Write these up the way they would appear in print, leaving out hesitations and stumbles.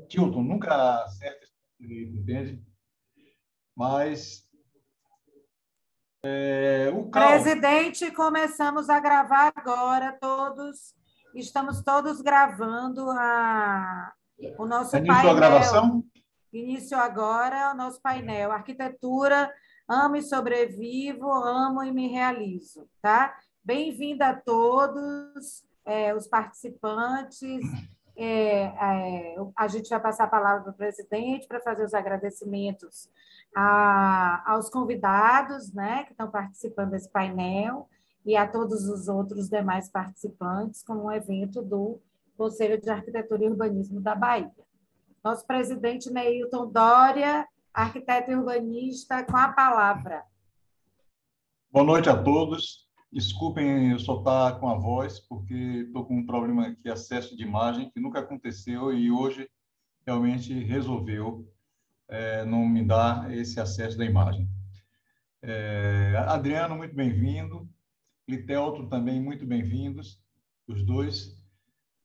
Tilton, nunca acerta esse direito, entende? Mas o caos... Presidente, começamos a gravar agora, estamos todos gravando o nosso Iniciou a painel. gravação? Iniciou agora o nosso painel. Arquitetura, amo e sobrevivo, amo e me realizo, tá? Bem-vindo a todos, os participantes. A gente vai passar a palavra para o presidente para fazer os agradecimentos aos convidados, né, que estão participando desse painel e a todos os outros demais participantes, como um evento do Conselho de Arquitetura e Urbanismo da Bahia. Nosso presidente Neilton Dória, arquiteto e urbanista, com a palavra. Boa noite a todos. Desculpem eu só estar com a voz, porque estou com um problema aqui, acesso de imagem, que nunca aconteceu e hoje realmente resolveu não me dar esse acesso da imagem. Adriano, muito bem-vindo. Litelto também, muito bem-vindos, os dois.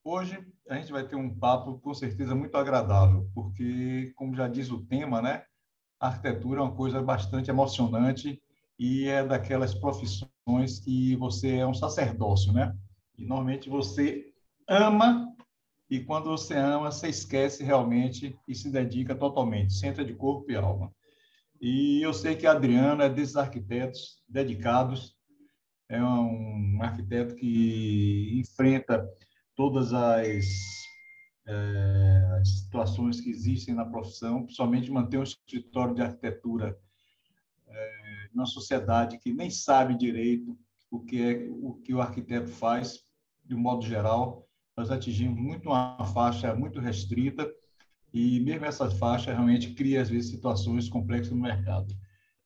Hoje a gente vai ter um papo, com certeza, muito agradável, porque, como já diz o tema, né, a arquitetura é uma coisa bastante emocionante e é daquelas profissões que você é um sacerdócio, né? E, normalmente, você ama e, quando você ama, você esquece realmente e se dedica totalmente, se entra de corpo e alma. E eu sei que a Adriana é desses arquitetos dedicados, é um arquiteto que enfrenta todas as situações que existem na profissão, principalmente manter um escritório de arquitetura numa sociedade que nem sabe direito o que o arquiteto faz, de um modo geral. Nós atingimos muito uma faixa muito restrita e mesmo essa faixa realmente cria, às vezes, situações complexas no mercado.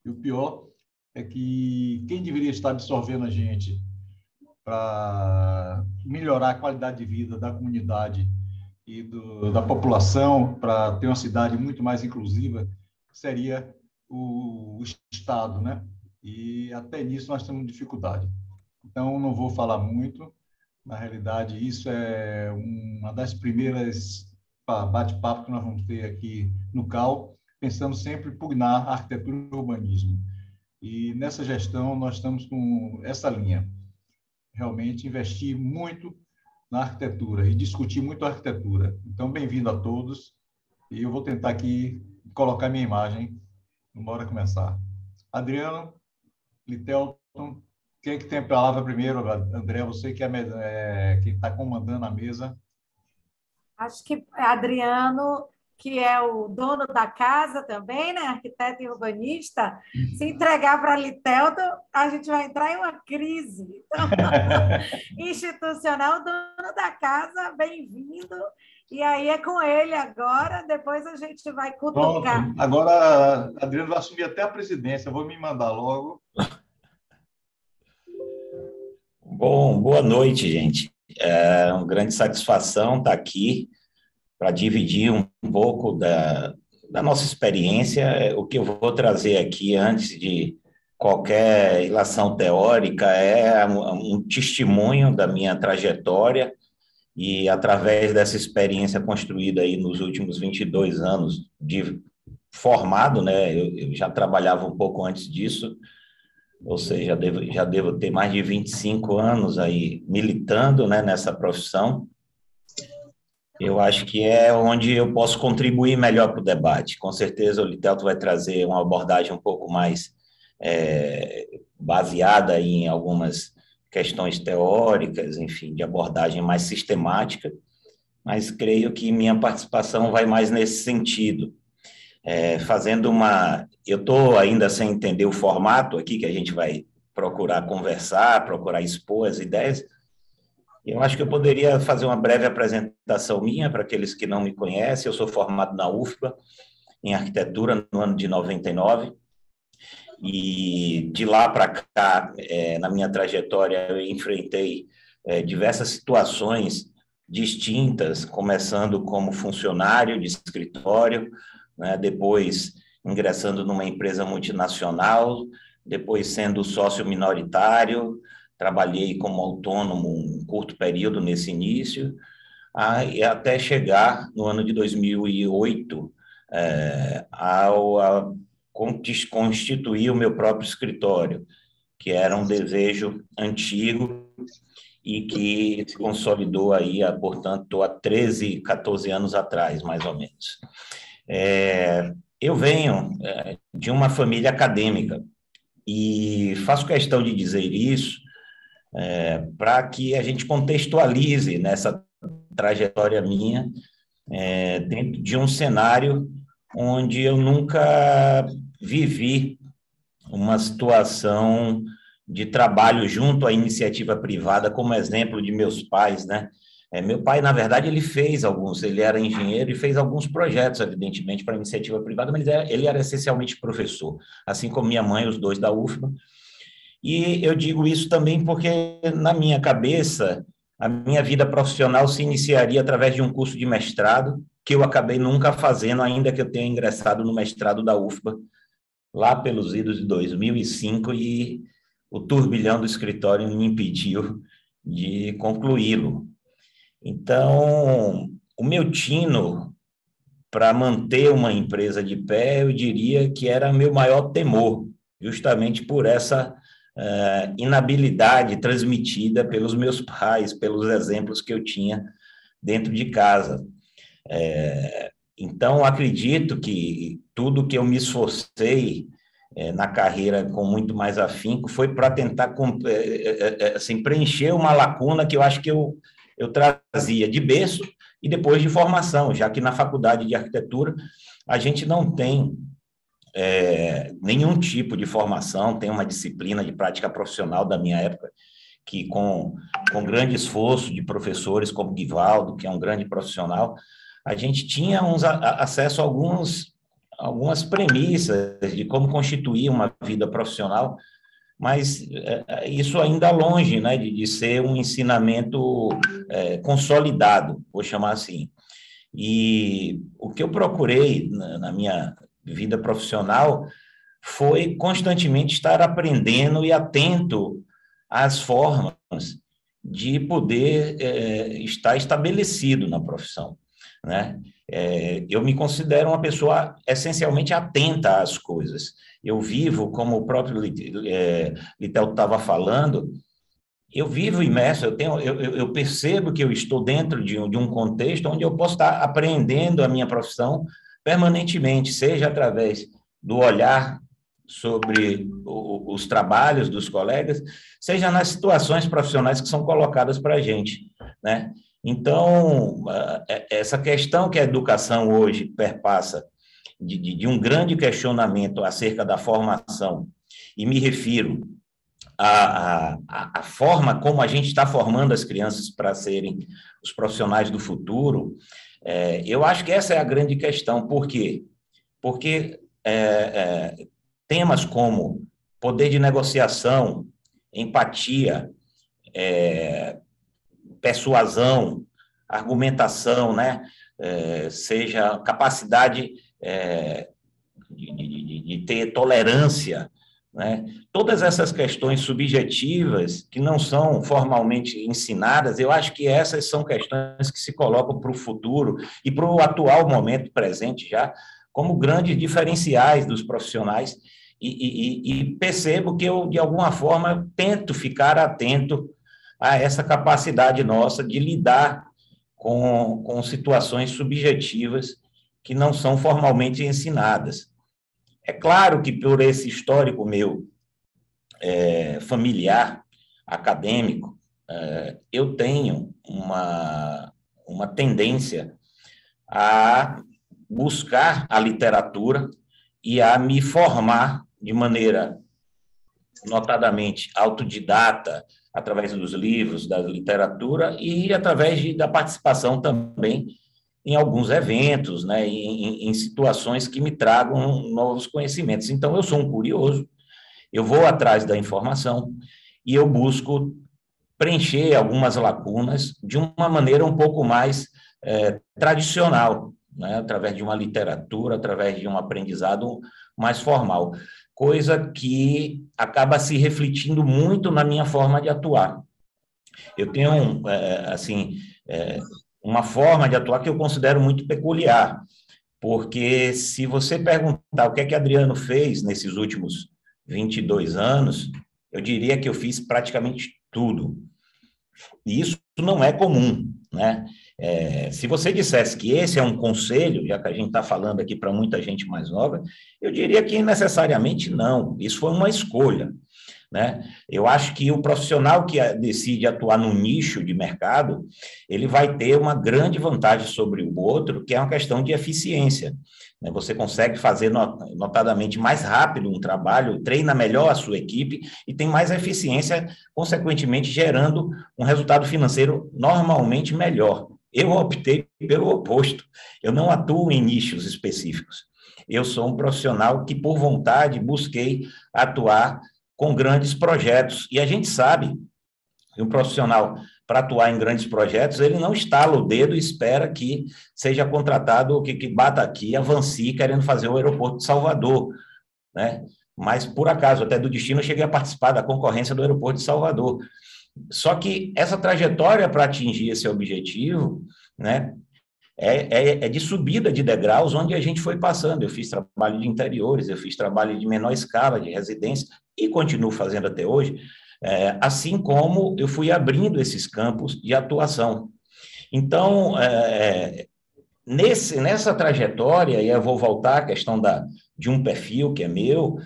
E o pior é que quem deveria estar absorvendo a gente para melhorar a qualidade de vida da comunidade e da população, para ter uma cidade muito mais inclusiva, seria o Estado, né? E até nisso nós temos dificuldade. Então, não vou falar muito. Na realidade, isso é uma das primeiras bate-papo que nós vamos ter aqui no CAL, pensando sempre em pugnar a arquitetura e o urbanismo. E nessa gestão nós estamos com essa linha, realmente investir muito na arquitetura e discutir muito a arquitetura. Então, bem-vindo a todos. E eu vou tentar aqui colocar minha imagem. Bora começar. Adriano, Litelton, quem é que tem a palavra primeiro? André, você que é quem está comandando a mesa. Acho que Adriano, que é o dono da casa também, né? Arquiteto e urbanista, se entregar para a Litelto, a gente vai entrar em uma crise. Então, institucional, dono da casa, bem-vindo. E aí é com ele agora, depois a gente vai cutucar. Pronto. Agora, Adriano vai assumir até a presidência, vou me mandar logo. Bom, boa noite, gente. É uma grande satisfação estar aqui para dividir um pouco da nossa experiência. O que eu vou trazer aqui, antes de qualquer ilação teórica, é um testemunho da minha trajetória e, através dessa experiência construída aí nos últimos 22 anos de formado, né? Eu já trabalhava um pouco antes disso, ou seja, já devo ter mais de 25 anos aí militando, né, nessa profissão. Eu acho que é onde eu posso contribuir melhor para o debate. Com certeza o Litelto vai trazer uma abordagem um pouco mais baseada em algumas questões teóricas, enfim, de abordagem mais sistemática, mas creio que minha participação vai mais nesse sentido. Eu estou ainda sem entender o formato aqui, que a gente vai procurar conversar, procurar expor as ideias. Eu acho que eu poderia fazer uma breve apresentação minha para aqueles que não me conhecem. Eu sou formado na UFBA, em arquitetura, no ano de 99, e de lá para cá, na minha trajetória, eu enfrentei diversas situações distintas, começando como funcionário de escritório, né, depois ingressando numa empresa multinacional, depois sendo sócio minoritário, trabalhei como autônomo um curto período nesse início, e até chegar no ano de 2008 a constituir o meu próprio escritório, que era um desejo antigo e que se consolidou aí, portanto, há 13, 14 anos atrás, mais ou menos. Eu venho de uma família acadêmica e faço questão de dizer isso para que a gente contextualize nessa trajetória minha dentro de um cenário onde eu nunca vivi uma situação de trabalho junto à iniciativa privada, como exemplo de meus pais, né? Meu pai, na verdade, ele era engenheiro e fez alguns projetos, evidentemente, para a iniciativa privada, mas ele era essencialmente professor, assim como minha mãe, os dois da UFBA. E eu digo isso também porque, na minha cabeça, a minha vida profissional se iniciaria através de um curso de mestrado, que eu acabei nunca fazendo, ainda que eu tenha ingressado no mestrado da UFBA, lá pelos idos de 2005, e o turbilhão do escritório me impediu de concluí-lo. Então, o meu tino para manter uma empresa de pé, eu diria que era meu maior temor, justamente por essa inabilidade transmitida pelos meus pais, pelos exemplos que eu tinha dentro de casa. Então, acredito que tudo que eu me esforcei na carreira com muito mais afinco foi para tentar assim, preencher uma lacuna que eu acho que eu trazia de berço e depois de formação, já que na faculdade de arquitetura a gente não tem nenhum tipo de formação, tem uma disciplina de prática profissional da minha época, que com grande esforço de professores como Guivaldo, que é um grande profissional, a gente tinha acesso a algumas premissas de como constituir uma vida profissional, mas isso ainda longe, né, de ser um ensinamento consolidado, vou chamar assim. E o que eu procurei na minha vida profissional foi constantemente estar aprendendo e atento às formas de poder estar estabelecido na profissão, né? Eu me considero uma pessoa essencialmente atenta às coisas. Eu vivo, como o próprio Litel estava falando, eu vivo imerso, eu percebo que eu estou dentro de um contexto onde eu posso estar aprendendo a minha profissão permanentemente, seja através do olhar sobre os trabalhos dos colegas, seja nas situações profissionais que são colocadas para a gente, né? Então, essa questão que a educação hoje perpassa de um grande questionamento acerca da formação, e me refiro à forma como a gente está formando as crianças para serem os profissionais do futuro, eu acho que essa é a grande questão. Por quê? Porque temas como poder de negociação, empatia, persuasão, argumentação, né? Seja capacidade de ter tolerância, né? Todas essas questões subjetivas que não são formalmente ensinadas, eu acho que essas são questões que se colocam para o futuro e para o atual momento presente já como grandes diferenciais dos profissionais e percebo que eu, de alguma forma, tento ficar atento a essa capacidade nossa de lidar com situações subjetivas que não são formalmente ensinadas. É claro que, por esse histórico meu familiar, acadêmico, eu tenho uma tendência a buscar a literatura e a me formar de maneira notadamente autodidata, através dos livros, da literatura e através da participação também em alguns eventos, né, em situações que me tragam novos conhecimentos. Então, eu sou um curioso, eu vou atrás da informação e eu busco preencher algumas lacunas de uma maneira um pouco mais tradicional, né, através de uma literatura, através de um aprendizado mais formal, coisa que acaba se refletindo muito na minha forma de atuar. Eu tenho, assim, uma forma de atuar que eu considero muito peculiar, porque se você perguntar o que é que Adriano fez nesses últimos 22 anos, eu diria que eu fiz praticamente tudo. E isso não é comum, né? Se você dissesse que esse é um conselho, já que a gente está falando aqui para muita gente mais nova, eu diria que necessariamente não. Isso foi uma escolha, né? Eu acho que o profissional que decide atuar num nicho de mercado, ele vai ter uma grande vantagem sobre o outro, que é uma questão de eficiência. Você consegue fazer notadamente mais rápido um trabalho, treina melhor a sua equipe e tem mais eficiência, consequentemente gerando um resultado financeiro normalmente melhor. Eu optei pelo oposto. Eu não atuo em nichos específicos. Eu sou um profissional que, por vontade, busquei atuar com grandes projetos. E a gente sabe que um profissional, para atuar em grandes projetos, ele não estala o dedo e espera que seja contratado, que bata aqui, avance querendo fazer o aeroporto de Salvador, né? Mas, por acaso, até do destino, eu cheguei a participar da concorrência do aeroporto de Salvador. Só que essa trajetória para atingir esse objetivo, né, é de subida de degraus, onde a gente foi passando. Eu fiz trabalho de interiores, eu fiz trabalho de menor escala, de residência, e continuo fazendo até hoje, assim como eu fui abrindo esses campos de atuação. Então, nessa trajetória, e eu vou voltar à questão de um perfil que é meu,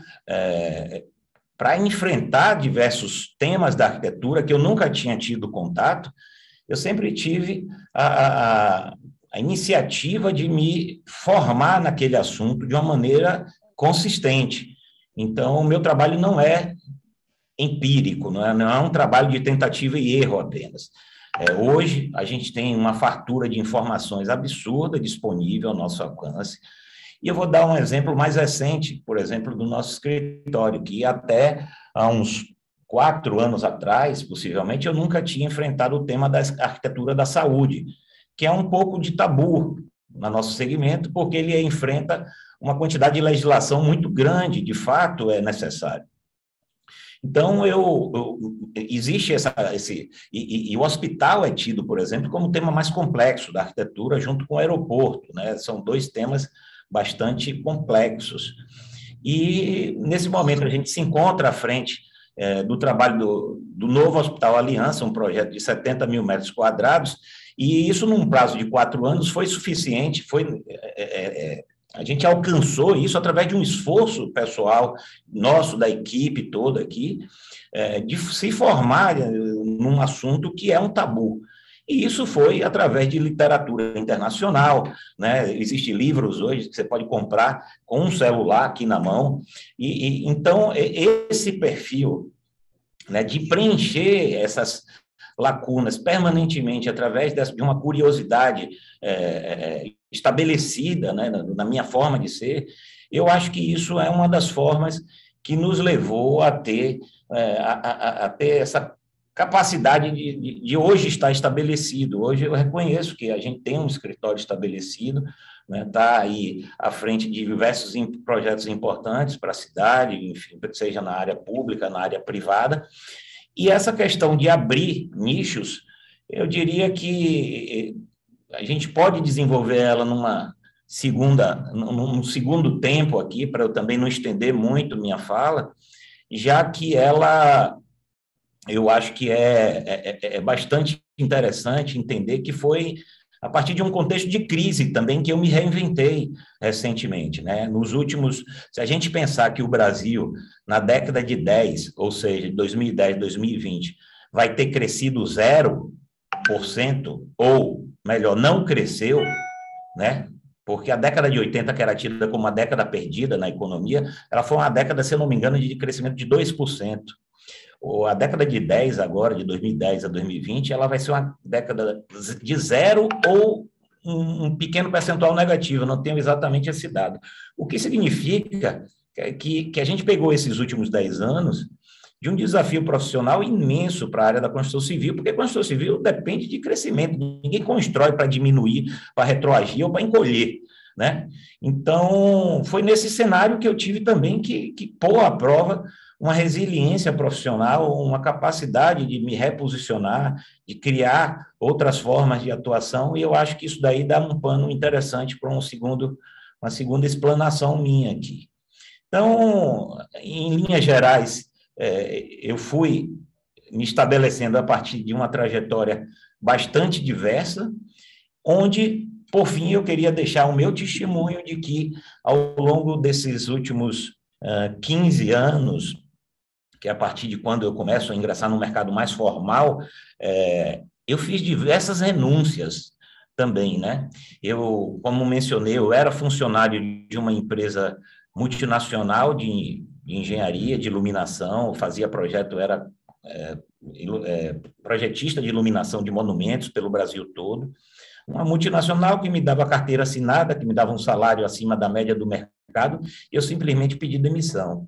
para enfrentar diversos temas da arquitetura que eu nunca tinha tido contato, eu sempre tive a iniciativa de me formar naquele assunto de uma maneira consistente. Então, o meu trabalho não é empírico, não é um trabalho de tentativa e erro apenas. Hoje, a gente tem uma fartura de informações absurda disponível ao nosso alcance, e eu vou dar um exemplo mais recente, por exemplo, do nosso escritório, que até há uns 4 anos atrás, possivelmente, eu nunca tinha enfrentado o tema da arquitetura da saúde, que é um pouco de tabu no nosso segmento, porque ele enfrenta uma quantidade de legislação muito grande, de fato é necessário. Então, existe e o hospital é tido, por exemplo, como o tema mais complexo da arquitetura, junto com o aeroporto, né? São 2 temas bastante complexos. E, nesse momento, a gente se encontra à frente do trabalho do novo Hospital Aliança, um projeto de 70 mil metros quadrados, e isso, num prazo de 4 anos, foi suficiente, a gente alcançou isso através de um esforço pessoal nosso, da equipe toda aqui, de se formar num assunto que é um tabu. E isso foi através de literatura internacional, né? Existem livros hoje que você pode comprar com um celular aqui na mão. Então, esse perfil, né, de preencher essas lacunas permanentemente através de uma curiosidade estabelecida, né, na minha forma de ser, eu acho que isso é uma das formas que nos levou a ter essa capacidade de hoje estar estabelecido. Hoje eu reconheço que a gente tem um escritório estabelecido, né, está aí à frente de diversos projetos importantes para a cidade, enfim, seja na área pública, na área privada, e essa questão de abrir nichos, eu diria que a gente pode desenvolver ela num segundo tempo aqui, para eu também não estender muito minha fala, já que eu acho que é bastante interessante entender que foi a partir de um contexto de crise também que eu me reinventei recentemente, né? Se a gente pensar que o Brasil, na década de 10, ou seja, 2010, 2020, vai ter crescido 0%, ou melhor, não cresceu, né? Porque a década de 80, que era tida como uma década perdida na economia, ela foi uma década, se eu não me engano, de crescimento de 2%. A década de 10 agora, de 2010 a 2020, ela vai ser uma década de 0 ou um pequeno percentual negativo, não tenho exatamente esse dado. O que significa que a gente pegou esses últimos 10 anos de um desafio profissional imenso para a área da construção civil, porque a construção civil depende de crescimento, ninguém constrói para diminuir, para retroagir ou para encolher, né? Então, foi nesse cenário que eu tive também que pôr à prova uma resiliência profissional, uma capacidade de me reposicionar, de criar outras formas de atuação, e eu acho que isso daí dá um pano interessante para uma segunda explanação minha aqui. Então, em linhas gerais, eu fui me estabelecendo a partir de uma trajetória bastante diversa, onde, por fim, eu queria deixar o meu testemunho de que, ao longo desses últimos 15 anos, que é a partir de quando eu começo a ingressar no mercado mais formal, eu fiz diversas renúncias também, né? Eu, como mencionei, eu era funcionário de uma empresa multinacional de engenharia, de iluminação, fazia projeto, era projetista de iluminação de monumentos pelo Brasil todo, uma multinacional que me dava carteira assinada, que me dava um salário acima da média do mercado, e eu simplesmente pedi demissão.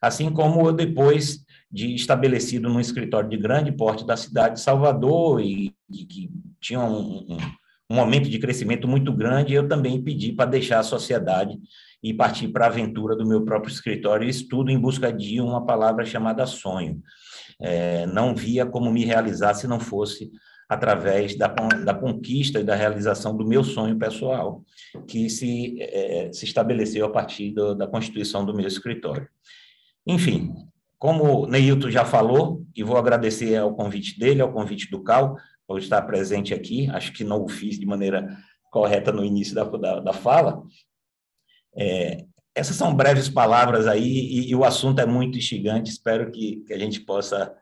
Assim como eu, depois de estabelecido num escritório de grande porte da cidade de Salvador, e que tinha um momento de crescimento muito grande, eu também pedi para deixar a sociedade e partir para a aventura do meu próprio escritório, e estudo em busca de uma palavra chamada sonho. Não via como me realizar se não fosse através da conquista e da realização do meu sonho pessoal, que se estabeleceu a partir da constituição do meu escritório. Enfim, como o Neilton já falou, e vou agradecer ao convite dele, ao convite do Cal, por estar presente aqui, acho que não o fiz de maneira correta no início da fala. Essas são breves palavras aí, e o assunto é muito instigante, espero que a gente possa,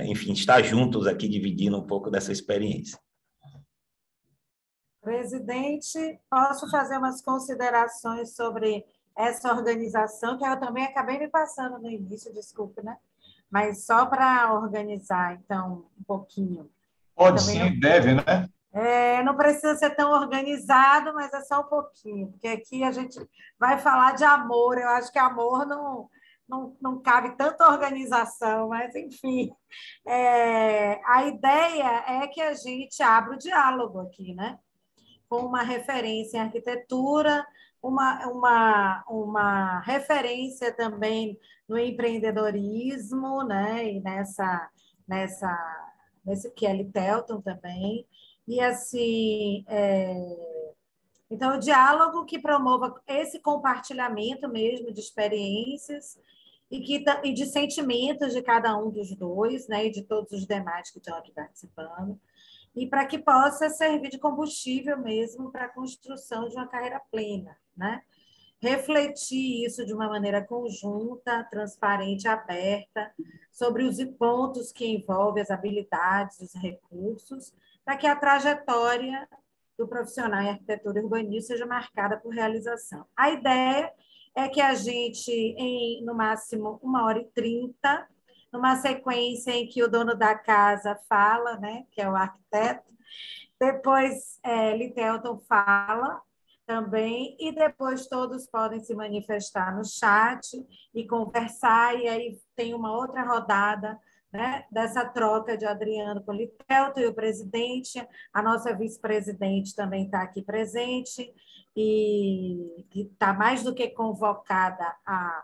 enfim, estar juntos aqui, dividindo um pouco dessa experiência. Presidente, posso fazer umas considerações sobre essa organização, que eu também acabei me passando no início, desculpe, né? Mas só para organizar, então, um pouquinho. Pode sim, deve, né? Não precisa ser tão organizado, mas é só um pouquinho, porque aqui a gente vai falar de amor. Eu acho que amor não cabe tanta organização, mas, enfim. A ideia é que a gente abra o diálogo aqui, né? Com uma referência em arquitetura, uma referência também no empreendedorismo, né? E nesse que é Littleton também. E, assim, então, o diálogo que promova esse compartilhamento mesmo de experiências e de sentimentos de cada um dos dois, né? E de todos os demais que estão aqui participando, e para que possa servir de combustível mesmo para a construção de uma carreira plena, né? Refletir isso de uma maneira conjunta, transparente, aberta, sobre os pontos que envolvem as habilidades, os recursos, para que a trajetória do profissional em arquitetura e urbanismo seja marcada por realização. A ideia é que a gente, no máximo 1h30, numa sequência em que o dono da casa fala, né, que é o arquiteto, depois Littleton fala também, e depois todos podem se manifestar no chat e conversar, e aí tem uma outra rodada, né, dessa troca de Adriano com Littleton e o presidente. A nossa vice-presidente também está aqui presente e está mais do que convocada a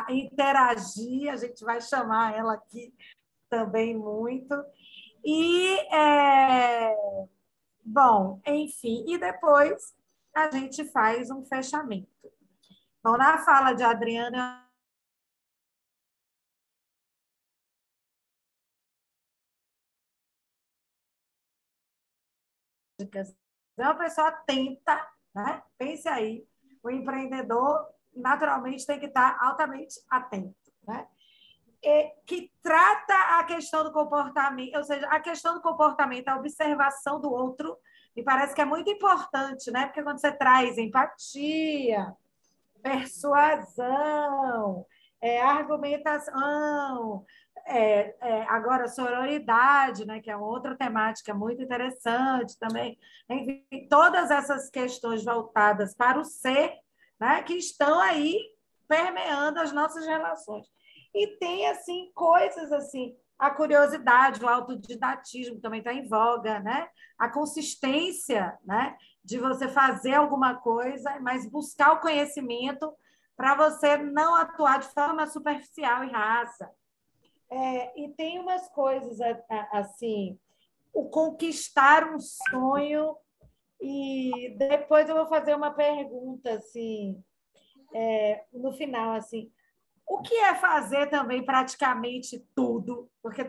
interagir. A gente vai chamar ela aqui também muito. E, bom, enfim, e depois a gente faz um fechamento. Bom, na fala de Adriana, é uma pessoa atenta, né? Pense aí, o empreendedor naturalmente tem que estar altamente atento, né? Que trata a questão do comportamento, ou seja, a questão do comportamento, a observação do outro, me parece que é muito importante, né? Porque quando você traz empatia, persuasão, argumentação, agora sororidade, né? Que é outra temática muito interessante também, enfim, todas essas questões voltadas para o ser, né? Que estão aí permeando as nossas relações. E tem, assim, coisas assim, a curiosidade, o autodidatismo também está em voga, né? A consistência, né? De você fazer alguma coisa, mas buscar o conhecimento para você não atuar de forma superficial e rasa. E tem umas coisas assim, o conquistar um sonho, e depois eu vou fazer uma pergunta assim, no final, assim, o que é fazer também praticamente tudo? Porque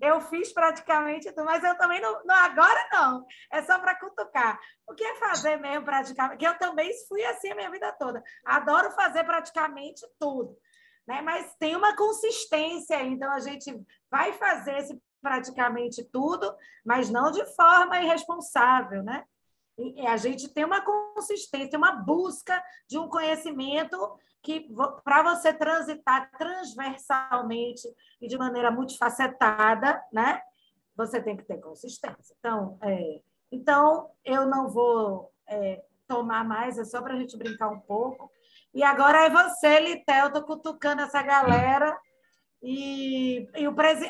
eu fiz praticamente tudo, mas eu também não agora não. É só para cutucar. O que é fazer mesmo praticamente? Que eu também fui assim a minha vida toda. Adoro fazer praticamente tudo, né? Mas tem uma consistência, então a gente vai fazer esse praticamente tudo, mas não de forma irresponsável, né? E a gente tem uma consistência, uma busca de um conhecimento que, para você transitar transversalmente e de maneira multifacetada, né, você tem que ter consistência. Então eu não vou tomar mais, é só para a gente brincar um pouco. E agora é você, Litel, estou cutucando essa galera.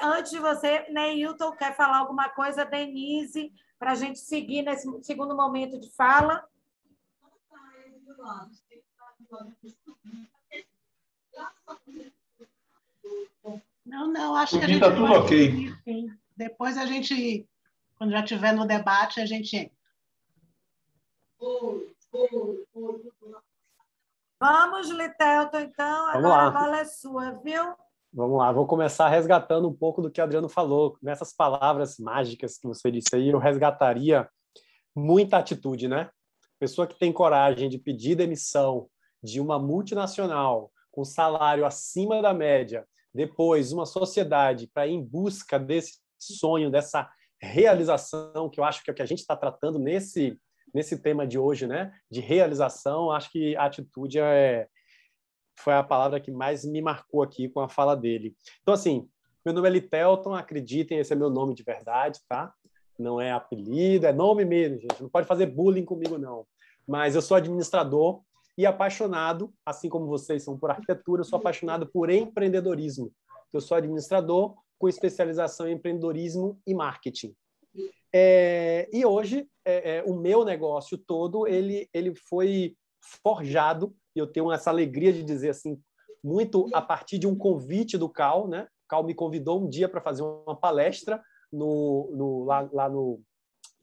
Antes de você, Neilton, quer falar alguma coisa? Denise, para a gente seguir nesse segundo momento de fala. Não, acho que a gente está tudo ok. Sim. Depois a gente, quando já estiver no debate, a gente... Vamos, Litelton, então. Vamos Agora lá. a bola é sua, viu? Vamos lá, vou começar resgatando um pouco do que o Adriano falou. Nessas palavras mágicas que você disse aí, eu resgataria muita atitude, né? Pessoa que tem coragem de pedir demissão de uma multinacional com salário acima da média, depois uma sociedade para ir em busca desse sonho, dessa realização, que eu acho que é o que a gente está tratando nesse tema de hoje, né? De realização, acho que a atitude foi a palavra que mais me marcou aqui com a fala dele. Então, assim, meu nome é Litelton, acreditem, esse é meu nome de verdade, tá? Não é apelido, é nome mesmo, gente. Não pode fazer bullying comigo, não. Mas eu sou administrador e apaixonado, assim como vocês são por arquitetura, eu sou apaixonado por empreendedorismo. Eu sou administrador com especialização em empreendedorismo e marketing. E hoje, o meu negócio todo, ele foi forjado, e eu tenho essa alegria de dizer assim, muito a partir de um convite do Cal, né? O Cal me convidou um dia para fazer uma palestra lá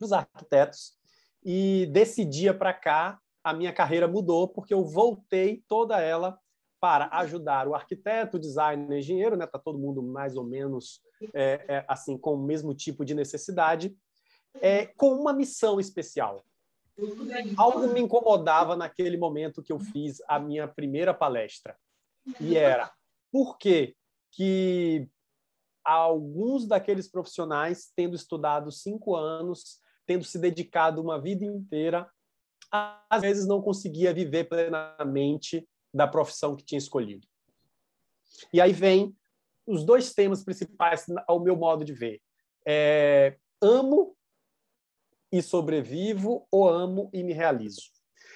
nos arquitetos, e desse dia para cá a minha carreira mudou, porque eu voltei toda ela para ajudar o arquiteto, o designer, o engenheiro, né? Tá todo mundo mais ou menos assim com o mesmo tipo de necessidade, com uma missão especial. Algo me incomodava naquele momento que eu fiz a minha primeira palestra, e era por que alguns daqueles profissionais, tendo estudado 5 anos, tendo se dedicado uma vida inteira, às vezes não conseguia viver plenamente da profissão que tinha escolhido. E aí vem os 2 temas principais ao meu modo de ver. Amo e sobrevivo, ou amo e me realizo?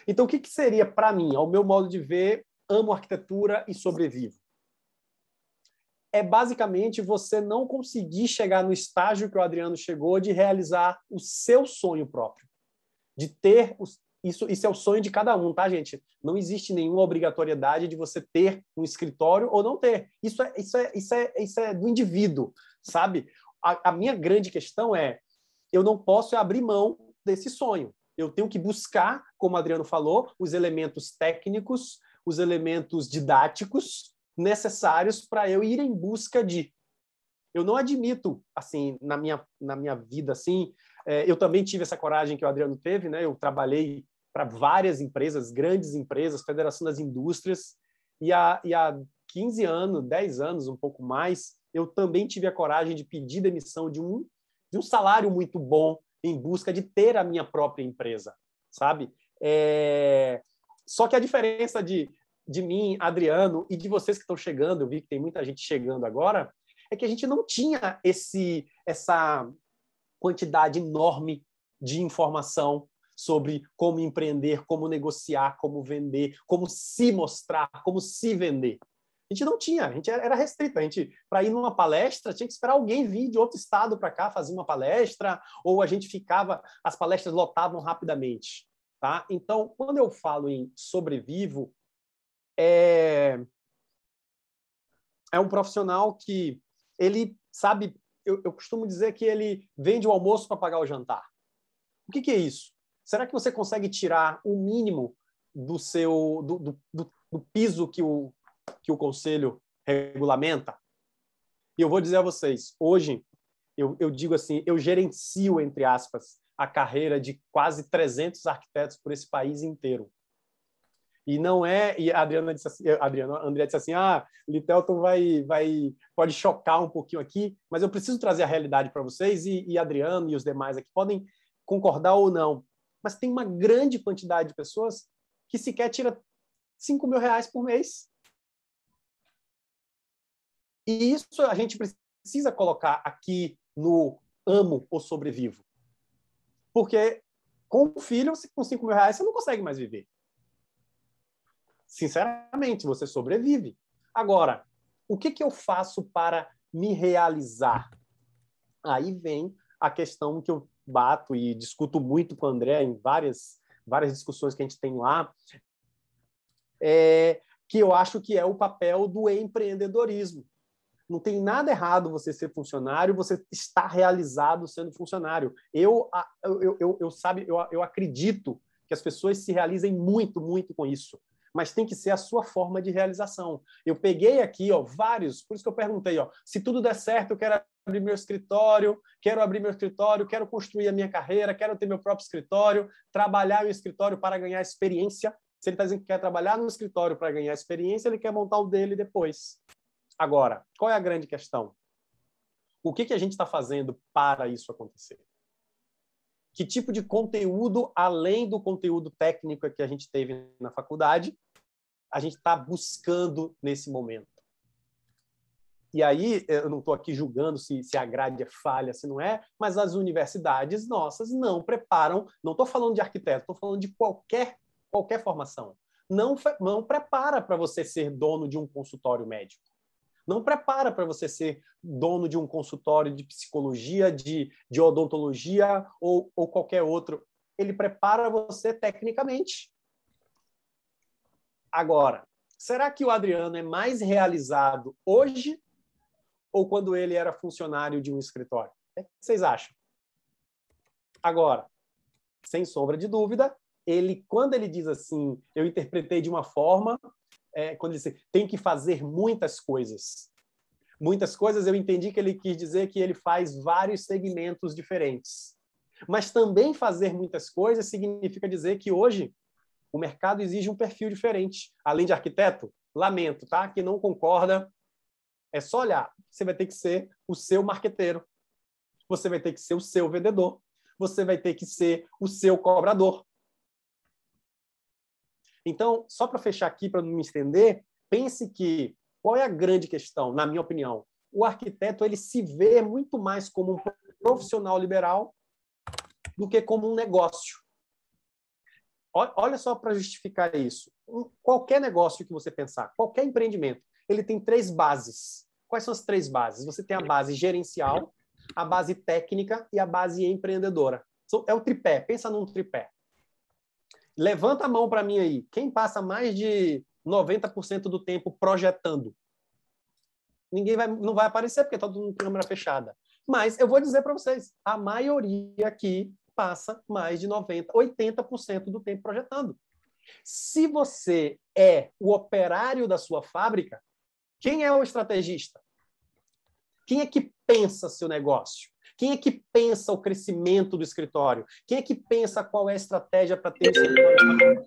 Então, o que seria para mim, ao meu modo de ver, amo arquitetura e sobrevivo? É basicamente você não conseguir chegar no estágio que o Adriano chegou, de realizar o seu sonho próprio, de ter isso é o sonho de cada um, tá, gente? Não existe nenhuma obrigatoriedade de você ter um escritório ou não ter. Isso é do indivíduo, sabe? A minha grande questão eu não posso abrir mão desse sonho. Eu tenho que buscar, como o Adriano falou, os elementos técnicos, os elementos didáticos necessários para eu ir em busca de. Eu não admito, assim, na minha vida, assim, eu também tive essa coragem que o Adriano teve, né? Eu trabalhei para várias empresas, grandes empresas, Federação das Indústrias, e há 15 anos, 10 anos, um pouco mais, eu também tive a coragem de pedir demissão de um salário muito bom em busca de ter a minha própria empresa, sabe? Só que a diferença de mim, Adriano, e de vocês que estão chegando, eu vi que tem muita gente chegando agora, é que a gente não tinha essa quantidade enorme de informação sobre como empreender, como negociar, como vender, como se mostrar, como se vender. A gente não tinha, a gente era restrito. A gente, para ir numa palestra, tinha que esperar alguém vir de outro estado para cá fazer uma palestra, ou a gente as palestras lotavam rapidamente. Tá? Então, quando eu falo em sobrevivo, é um profissional que ele sabe, eu costumo dizer que ele vende o almoço para pagar o jantar. O que é isso? Será que você consegue tirar o mínimo do seu do piso que o conselho regulamenta? E eu vou dizer a vocês, hoje eu digo assim, eu gerencio, entre aspas, a carreira de quase 300 arquitetos por esse país inteiro. E não é... E a Adriana disse assim, André disse assim, Litelton pode chocar um pouquinho aqui, mas eu preciso trazer a realidade para vocês, e Adriano e os demais aqui podem concordar ou não. Mas tem uma grande quantidade de pessoas que sequer tira R$5.000 por mês. E isso a gente precisa colocar aqui no amo ou sobrevivo. Porque com um filho, com R$5.000, você não consegue mais viver. Sinceramente, você sobrevive. Agora, o que eu faço para me realizar? Aí vem a questão que eu bato e discuto muito com o André em várias discussões que a gente tem lá, que eu acho que é o papel do empreendedorismo. Não tem nada errado você ser funcionário, você está realizado sendo funcionário. Eu acredito que as pessoas se realizem muito, muito com isso, mas tem que ser a sua forma de realização. Eu peguei aqui vários, por isso que eu perguntei, se tudo der certo, eu quero abrir meu escritório, quero construir a minha carreira, quero ter meu próprio escritório, trabalhar em um escritório para ganhar experiência. Se ele está dizendo que quer trabalhar no escritório para ganhar experiência, ele quer montar o dele depois. Agora, qual é a grande questão? O que a gente está fazendo para isso acontecer? Que tipo de conteúdo, além do conteúdo técnico que a gente teve na faculdade, a gente está buscando nesse momento? E aí, eu não estou aqui julgando se a grade é falha, se não é, mas as universidades nossas não preparam, não estou falando de arquiteto, estou falando de qualquer formação. Não prepara para você ser dono de um consultório médico. Não prepara para você ser dono de um consultório de psicologia, de odontologia ou qualquer outro. Ele prepara você tecnicamente. Agora, será que o Adriano é mais realizado hoje ou quando ele era funcionário de um escritório? O que vocês acham? Agora, sem sombra de dúvida, quando ele diz assim, eu interpretei de uma forma, quando ele diz, tem que fazer muitas coisas. Muitas coisas, eu entendi que ele quis dizer que ele faz vários segmentos diferentes. Mas também fazer muitas coisas significa dizer que hoje o mercado exige um perfil diferente. Além de arquiteto, lamento, tá? Que não concorda, é só olhar. Você vai ter que ser o seu marqueteiro. Você vai ter que ser o seu vendedor. Você vai ter que ser o seu cobrador. Então, só para fechar aqui, para não me estender, pense que qual é a grande questão, na minha opinião? O arquiteto ele se vê muito mais como um profissional liberal do que como um negócio. Olha só para justificar isso. Qualquer negócio que você pensar, qualquer empreendimento, ele tem 3 bases. Quais são as 3 bases? Você tem a base gerencial, a base técnica e a base empreendedora. É o tripé. Pensa num tripé. Levanta a mão para mim aí. Quem passa mais de 90% do tempo projetando? Não vai aparecer porque está todo mundo com câmera fechada. Mas eu vou dizer para vocês, a maioria aqui passa mais de 90%, 80% do tempo projetando. Se você é o operário da sua fábrica, quem é o estrategista? Quem é que pensa seu negócio? Quem é que pensa o crescimento do escritório? Quem é que pensa qual é a estratégia para ter o escritório?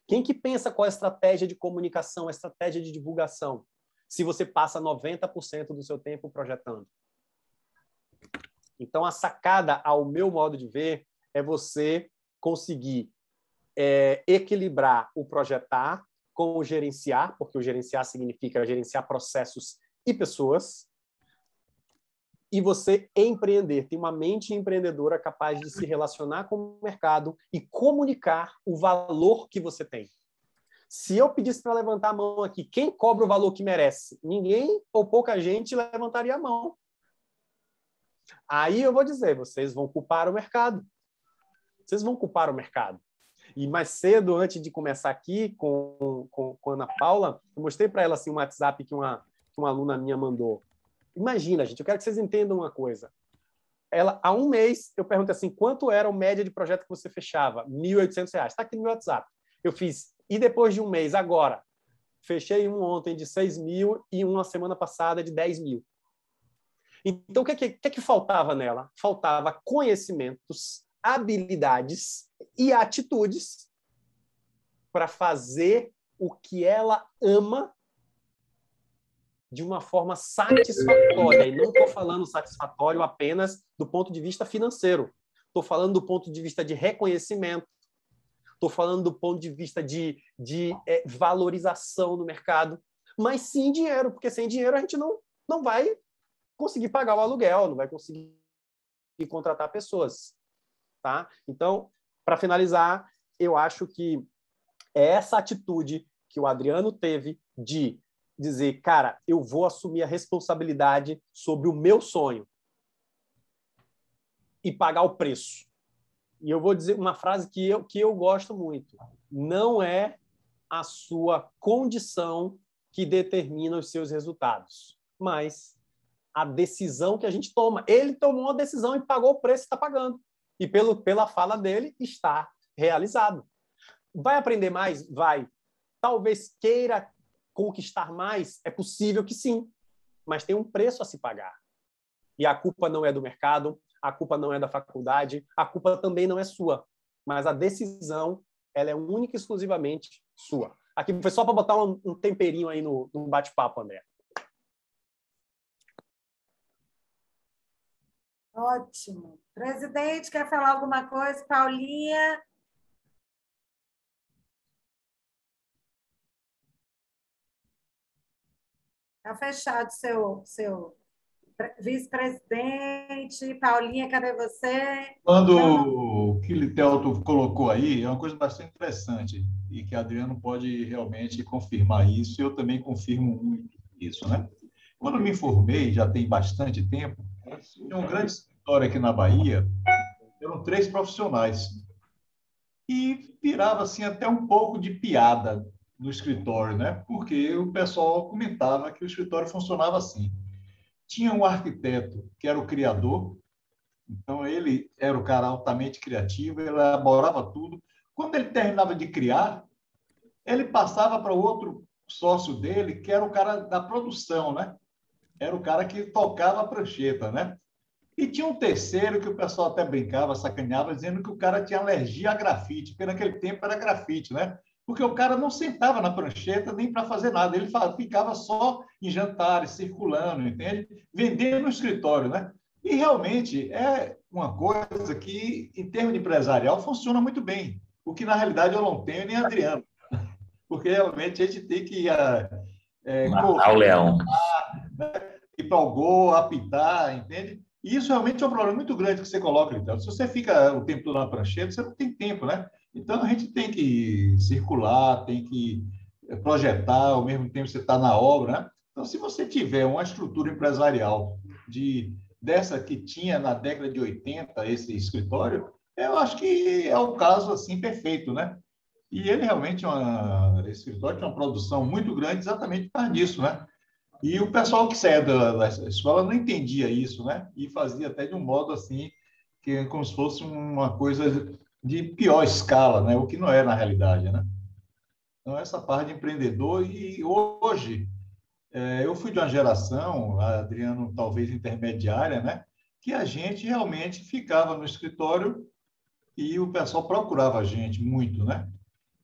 Quem que pensa qual é a estratégia de comunicação, a estratégia de divulgação? Se você passa 90% do seu tempo projetando. Então, a sacada, ao meu modo de ver, é você conseguir equilibrar o projetar com o gerenciar, porque o gerenciar significa gerenciar processos e pessoas, e você empreender, ter uma mente empreendedora capaz de se relacionar com o mercado e comunicar o valor que você tem. Se eu pedisse para levantar a mão aqui, quem cobra o valor que merece? Ninguém ou pouca gente levantaria a mão. Aí eu vou dizer, vocês vão culpar o mercado. Vocês vão culpar o mercado. E mais cedo, antes de começar aqui com a Ana Paula, eu mostrei para ela assim, um WhatsApp que uma aluna minha mandou. Imagina, gente, eu quero que vocês entendam uma coisa. Ela, há um mês, eu perguntei assim, quanto era a média de projeto que você fechava? R$ 1.800. Está aqui no meu WhatsApp. Eu fiz, e depois de um mês, agora? Fechei um ontem de 6.000 e uma semana passada de 10.000. Então, o que faltava nela? Faltava conhecimentos, habilidades e atitudes para fazer o que ela ama de uma forma satisfatória. E não estou falando satisfatório apenas do ponto de vista financeiro. Estou falando do ponto de vista de reconhecimento. Estou falando do ponto de vista de valorização no mercado. Mas sim dinheiro, porque sem dinheiro a gente não vai conseguir pagar o aluguel, não vai conseguir contratar pessoas. Tá? Então, para finalizar, eu acho que é essa atitude que o Adriano teve de dizer, cara, eu vou assumir a responsabilidade sobre o meu sonho e pagar o preço. E eu vou dizer uma frase que eu gosto muito. Não é a sua condição que determina os seus resultados, mas a decisão que a gente toma. Ele tomou uma decisão e pagou o preço que está pagando. E pela fala dele, está realizado. Vai aprender mais? Vai. Talvez queira conquistar mais? É possível que sim, mas tem um preço a se pagar. E a culpa não é do mercado, a culpa não é da faculdade, a culpa também não é sua, mas a decisão ela é única e exclusivamente sua. Aqui foi só para botar um temperinho aí no bate-papo, André. Ótimo. Presidente, quer falar alguma coisa? Paulinha? Está fechado seu vice-presidente. Paulinha, cadê você? Quando o que Litelto colocou aí, é uma coisa bastante interessante e que Adriano pode realmente confirmar isso, e eu também confirmo muito isso, né? Quando eu me formei, já tem bastante tempo, tinha um grande escritório aqui na Bahia, eram 3 profissionais, e virava assim até um pouco de piada no escritório, né? Porque o pessoal comentava que o escritório funcionava assim. Tinha um arquiteto que era o criador, então ele era o cara altamente criativo, ele elaborava tudo. Quando ele terminava de criar, ele passava para o outro sócio dele, que era o cara da produção, né? Era o cara que tocava a prancheta, né? E tinha um terceiro que o pessoal até brincava, sacaneava, dizendo que o cara tinha alergia a grafite, porque naquele tempo era grafite, né? Porque o cara não sentava na prancheta nem para fazer nada, ele ficava só em jantares, circulando, entende? Vendendo no escritório, né? E realmente é uma coisa que, em termos de empresarial, funciona muito bem, o que na realidade eu não tenho nem Adriano, porque realmente a gente tem que Matar o leão. ir para o gol, apitar, entende? E isso realmente é um problema muito grande que você coloca, então. Se você fica o tempo todo na prancheta, você não tem tempo, né? Então, a gente tem que circular, tem que projetar, ao mesmo tempo você está na obra, né? Então, se você tiver uma estrutura empresarial dessa que tinha na década de 80, esse escritório, eu acho que é o caso, assim, perfeito, né? E ele realmente, esse escritório tinha uma produção muito grande exatamente por causa disso, né? E o pessoal que saía da escola não entendia isso, né? E fazia até de um modo assim, que é como se fosse uma coisa de pior escala, né? O que não é na realidade, né? Então, essa parte de empreendedor. E hoje, eu fui de uma geração, Adriano talvez intermediária, né? Que a gente realmente ficava no escritório e o pessoal procurava a gente muito, né?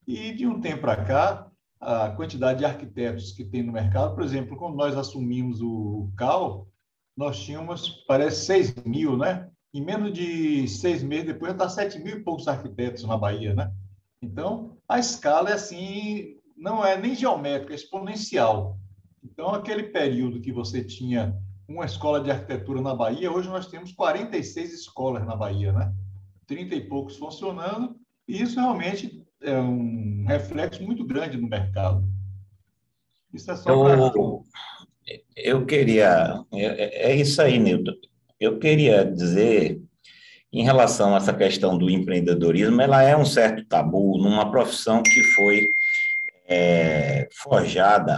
E de um tempo para cá, a quantidade de arquitetos que tem no mercado, por exemplo, quando nós assumimos o CAL, nós tínhamos, parece, 6.000, né? Em menos de 6 meses depois, já está 7.000 e poucos arquitetos na Bahia, né? Então, a escala é assim, não é nem geométrica, é exponencial. Então, aquele período que você tinha uma escola de arquitetura na Bahia, hoje nós temos 46 escolas na Bahia, né? 30 e poucos funcionando, e isso realmente é um reflexo muito grande no mercado. Isso é só para... Eu queria... É isso aí, Nilton. Eu queria dizer em relação a essa questão do empreendedorismo, ela é um certo tabu numa profissão que foi forjada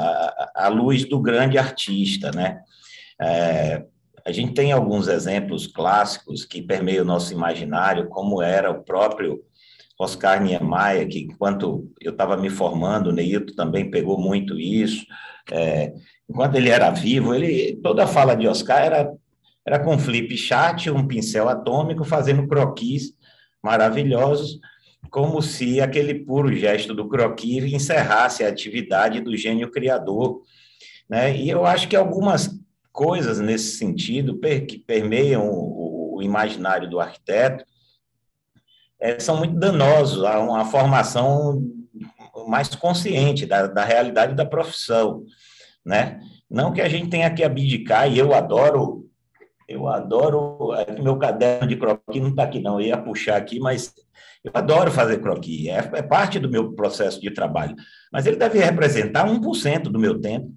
à luz do grande artista, né? A gente tem alguns exemplos clássicos que permeiam o nosso imaginário, como era o próprio Oscar Niemeyer, que enquanto eu estava me formando, o Neilton também pegou muito isso. Enquanto ele era vivo, toda a fala de Oscar era com flip chart, um pincel atômico, fazendo croquis maravilhosos, como se aquele puro gesto do croquis encerrasse a atividade do gênio criador, né? E eu acho que algumas coisas nesse sentido que permeiam o imaginário do arquiteto são muito danosos a uma formação mais consciente da realidade da profissão, né? Não que a gente tenha que abdicar, e eu adoro meu caderno de croquis não está aqui não, eu ia puxar aqui, mas eu adoro fazer croquis, é parte do meu processo de trabalho, mas ele deve representar 1% do meu tempo,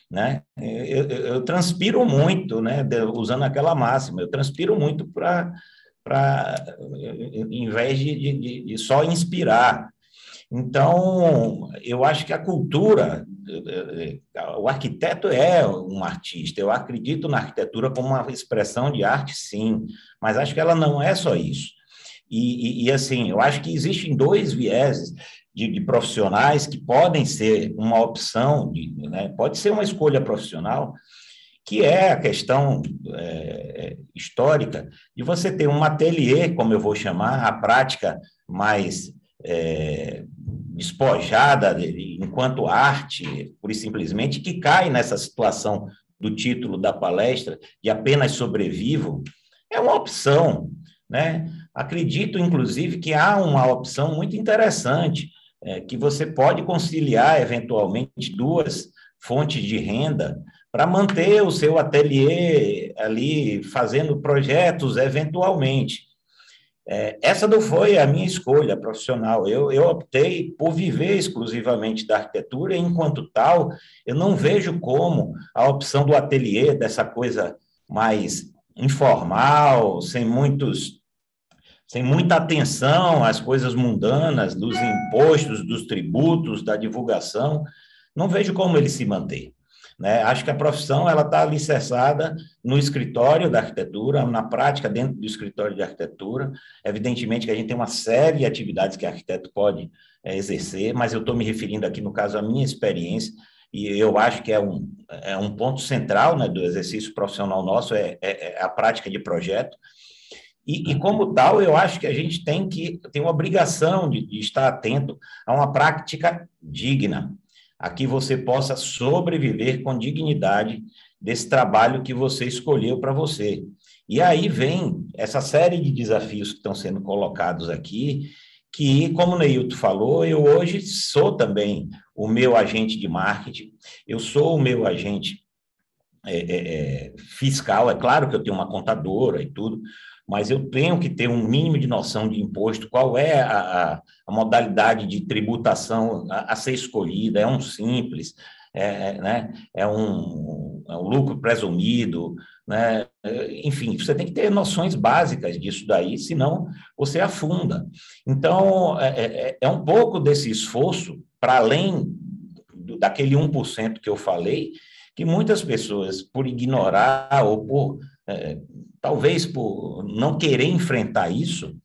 né? Eu transpiro muito, né? Usando aquela máxima, eu transpiro muito em vez de só inspirar. Então, eu acho que a cultura, o arquiteto é um artista, eu acredito na arquitetura como uma expressão de arte, sim, mas acho que ela não é só isso. E assim, eu acho que existem dois vieses de profissionais que podem ser uma opção, né, pode ser uma escolha profissional, que é a questão histórica de você ter um ateliê, como eu vou chamar, a prática mais despojada enquanto arte, pura e simplesmente, que cai nessa situação do título da palestra, de apenas sobrevivo, é uma opção, né? Acredito, inclusive, que há uma opção muito interessante, que você pode conciliar, eventualmente, duas fontes de renda para manter o seu ateliê ali fazendo projetos, eventualmente. Essa não foi a minha escolha profissional. Eu optei por viver exclusivamente da arquitetura, e, enquanto tal, eu não vejo como a opção do ateliê, dessa coisa mais informal, sem muita atenção às coisas mundanas, dos impostos, dos tributos, da divulgação, não vejo como ele se manter, né? Acho que a profissão está alicerçada no escritório da arquitetura, na prática dentro do escritório de arquitetura. Evidentemente que a gente tem uma série de atividades que o arquiteto pode exercer, mas eu estou me referindo aqui, no caso, à minha experiência, e eu acho que é um ponto central, né, do exercício profissional nosso, a prática de projeto. E, como tal, eu acho que a gente tem uma obrigação de estar atento a uma prática digna, a que você possa sobreviver com dignidade desse trabalho que você escolheu para você. E aí vem essa série de desafios que estão sendo colocados aqui, que, como o Neilton falou, eu hoje sou também o meu agente de marketing, eu sou o meu agente fiscal, é claro que eu tenho uma contadora e tudo, mas eu tenho que ter um mínimo de noção de imposto, qual é a modalidade de tributação a ser escolhida, é um simples, né? É um lucro presumido, né? Enfim, você tem que ter noções básicas disso daí, senão você afunda. Então, é um pouco desse esforço, para além daquele 1% que eu falei, que muitas pessoas, por ignorar ou talvez por não querer enfrentar isso,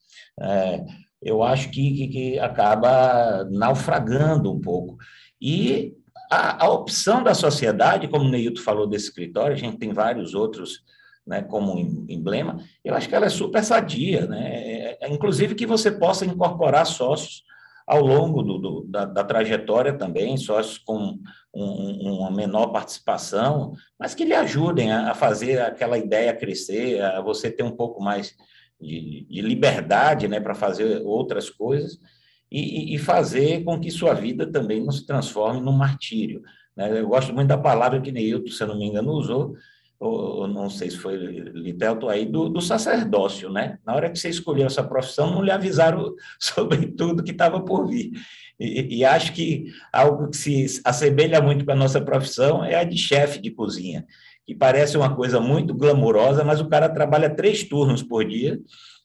eu acho que acaba naufragando um pouco. E a opção da sociedade, como o Neilton falou desse escritório, a gente tem vários outros, né, como emblema, eu acho que ela é super sadia, né? Inclusive que você possa incorporar sócios ao longo da trajetória também, sócios com uma menor participação, mas que lhe ajudem a fazer aquela ideia crescer, a você ter um pouco mais de liberdade, né, para fazer outras coisas e fazer com que sua vida também não se transforme num martírio, né? Eu gosto muito da palavra que Neilton, se eu não me engano, usou, ou não sei se foi Litelto aí, do sacerdócio, né? Na hora que você escolheu essa profissão, não lhe avisaram sobre tudo que estava por vir. E acho que algo que se assemelha muito com a nossa profissão é a de chefe de cozinha, que parece uma coisa muito glamurosa, mas o cara trabalha 3 turnos por dia,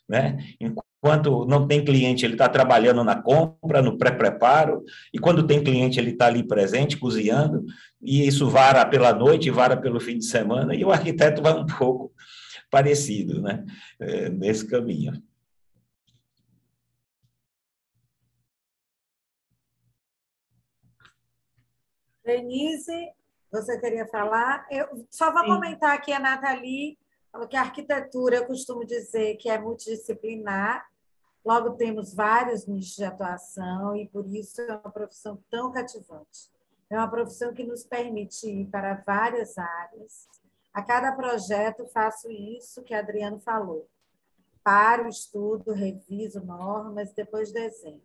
né? Enquanto não tem cliente, ele está trabalhando na compra, no pré-preparo, e quando tem cliente, ele está ali presente, cozinhando, e isso vara pela noite, vara pelo fim de semana, e o arquiteto vai um pouco parecido, né? Nesse caminho. Denise, você queria falar? Eu só vou comentar aqui a Nathalie, falou que a arquitetura, eu costumo dizer que é multidisciplinar, logo temos vários nichos de atuação e por isso é uma profissão tão cativante. É uma profissão que nos permite ir para várias áreas. A cada projeto faço isso que a Adriano falou. Paro, estudo, reviso normas, depois desenho.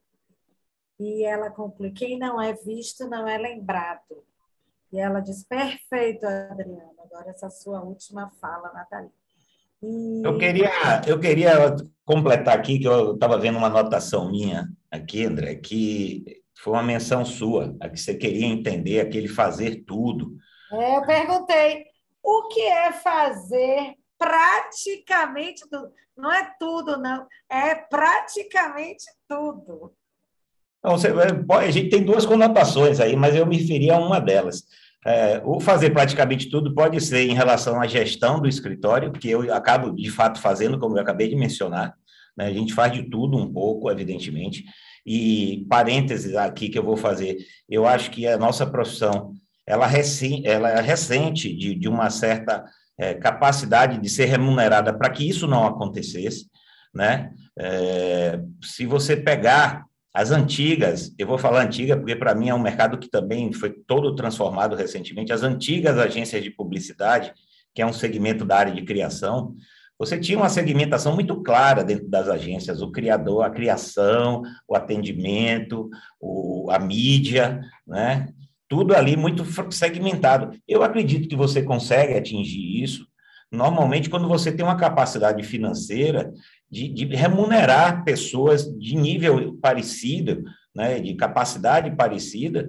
E ela conclui, quem não é visto não é lembrado. E ela diz, perfeito, Adriana. Agora essa sua última fala, Nathalie. E... Eu queria completar aqui, que eu estava vendo uma anotação minha aqui, André, que foi uma menção sua, a que você queria entender aquele fazer tudo. Eu perguntei, o que é fazer praticamente tudo? Não é tudo, não. É praticamente tudo. Então, a gente tem duas conotações aí, mas eu me referi a uma delas. O fazer praticamente tudo pode ser em relação à gestão do escritório, que eu acabo, de fato, fazendo, como eu acabei de mencionar, né? A gente faz de tudo um pouco, evidentemente, e parênteses aqui que eu vou fazer, eu acho que a nossa profissão, ela é recente de uma certa capacidade de ser remunerada para que isso não acontecesse, né? Se você pegar as antigas, eu vou falar antiga porque para mim é um mercado que também foi todo transformado recentemente, as antigas agências de publicidade, que é um segmento da área de criação, você tinha uma segmentação muito clara dentro das agências, o criador, a criação, o atendimento, a mídia, né? Tudo ali muito segmentado. Eu acredito que você consegue atingir isso, normalmente, quando você tem uma capacidade financeira de remunerar pessoas de nível parecido, né, de capacidade parecida,